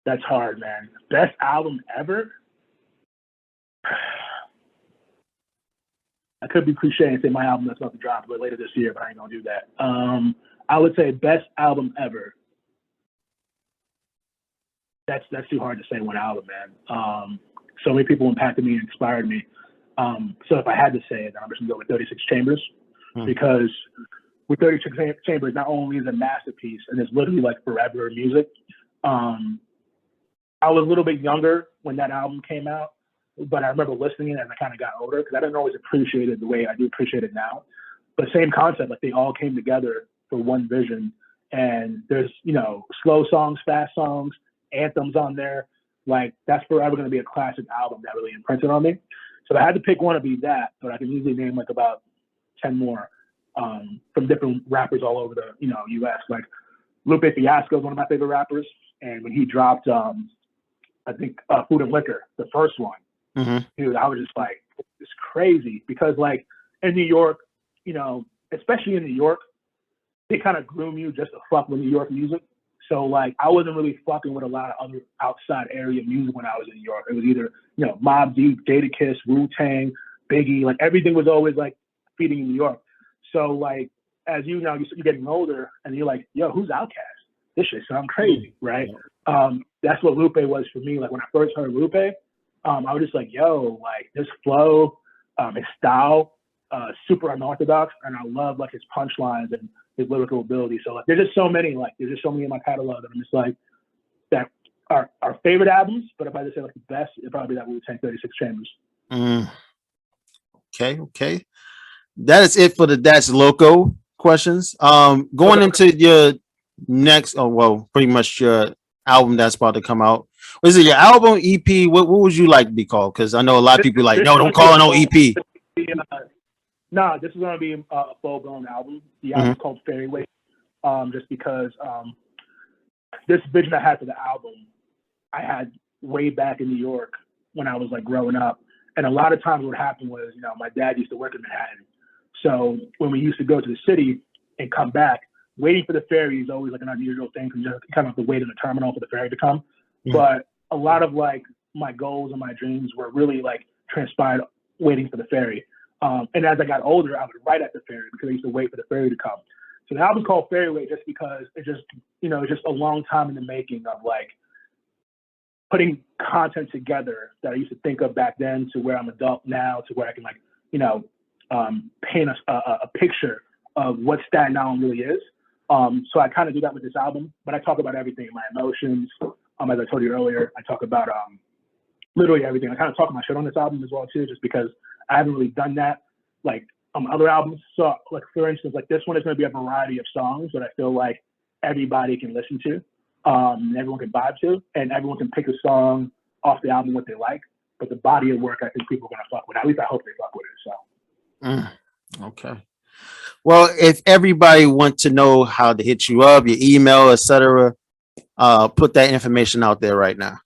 That's hard, man. Best album ever? I could be cliche and say my album that's about to drop later this year, but I ain't gonna do that. I would say best album ever. That's too hard to say one album, man. So many people impacted me and inspired me. So if I had to say it, then I'm just gonna go with 36 Chambers, because with 36 Chambers, not only is it a masterpiece and it's literally like forever music. I was a little bit younger when that album came out, but I remember listening as I kind of got older, because I didn't always appreciate it the way I do appreciate it now. But same concept, like they all came together for one vision. And there's, slow songs, fast songs, anthems on there. Like that's forever going to be a classic album that really imprinted on me. So if I had to pick one, it'd be that, but I can easily name like about 10 more from different rappers all over the, U.S. Like Lupe Fiasco is one of my favorite rappers. And when he dropped, I think Food and Liquor, the first one, dude, I was just like, it's crazy, because like in New York, especially in New York, they kind of groom you just to fuck with New York music. So like I wasn't really fucking with a lot of other outside area music when I was in New York. It was either, Mobb Deep, Jadakiss, Wu-Tang, Biggie, like everything was always like feeding in New York. So like, as you're getting older and you're like, yo, who's Outkast? This shit sounds crazy, right? That's what Lupe was for me. Like when I first heard Lupe, I was just like, yo, like this flow, his style, super unorthodox, and I love like his punchlines and his lyrical ability. So like, there's just so many in my catalog that I'm just like, that are our favorite albums. But if I just say like the best, it'd probably be that Wu-Tang 36 Chambers. Okay. That is it for the That's Loco questions. Going into your next, pretty much your album that's about to come out. Was it your album, EP? What would you like to be called? Because I know a lot of people like, no, don't call it no EP. No, this is going to be a full-blown album. The album is called Fairyway, just because this vision I had for the album, I had way back in New York when I was like growing up. And a lot of times what happened was, my dad used to work in Manhattan. So when we used to go to the city and come back, waiting for the ferry is always like an unusual thing, because you kind of have to wait in the terminal for the ferry to come. Yeah. But a lot of like my goals and my dreams were really like transpired waiting for the ferry. And as I got older, I would write at the ferry because I used to wait for the ferry to come. So the album's called Ferryway just because it's just, just a long time in the making of like putting content together that I used to think of back then to where I'm adult now, to where I can like, paint a picture of what Staten Island really is. So I kind of do that with this album, but I talk about everything, my emotions. As I told you earlier, I talk about literally everything. I kind of talk my shit on this album as well too, just because I haven't really done that like other albums. So like for instance, like this one is going to be a variety of songs that I feel like everybody can listen to, and everyone can vibe to, and everyone can pick a song off the album what they like. But the body of work, I think people are going to fuck with. At least I hope they fuck with it. So. Okay. Well, if everybody wants to know how to hit you up, your email, etc., put that information out there right now.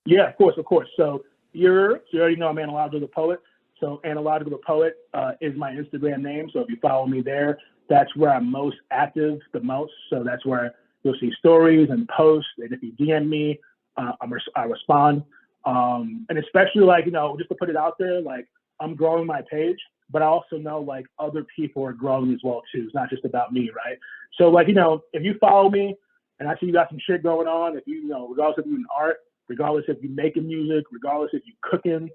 Yeah, of course. So you already know I'm Analogical the Poet. So Analogical the Poet is my Instagram name. So if you follow me there, that's where I'm most active the most. So that's where you'll see stories and posts. And if you DM me, I respond. And especially like, just to put it out there, like I'm growing my page, but I also know like other people are growing as well too. It's not just about me, right? So like, if you follow me and I see you got some shit going on, if you, regardless if you're in art, regardless if you're making music, regardless if you're cooking,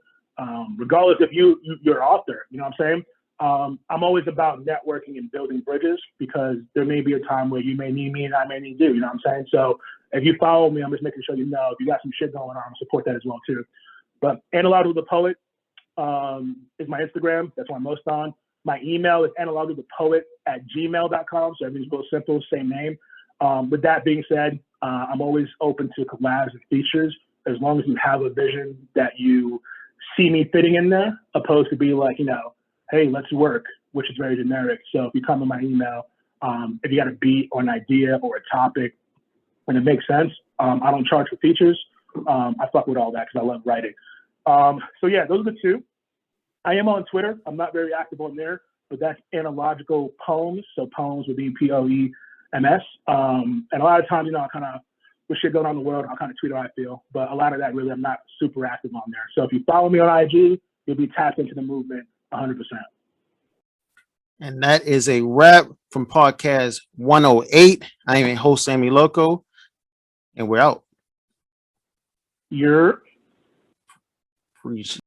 regardless if you're an author, you know what I'm saying? I'm always about networking and building bridges because there may be a time where you may need me and I may need you, you know what I'm saying? So if you follow me, I'm just making sure you know if you got some shit going on, support that as well too. But Analogical the Poet is my Instagram. That's what I'm most on. My email is analogicalthepoet@gmail.com. So everything's real simple, same name. With that being said, I'm always open to collabs and features as long as you have a vision that you see me fitting in there, opposed to be like, hey, let's work, which is very generic. So if you come in my email, if you got a beat or an idea or a topic and it makes sense, I don't charge for features. I fuck with all that because I love writing. So yeah, those are the two. I am on Twitter. I'm not very active on there, but that's Analogical Poems. So poems would be POEMS. And a lot of times, I kind of, with shit going on in the world, I'll kind of tweet how I feel. But a lot of that really, I'm not super active on there. So if you follow me on IG, you'll be tapped into the movement 100%. And that is a wrap from podcast 108. I am your host, Sammy Loco, and we're out. You're Appreciate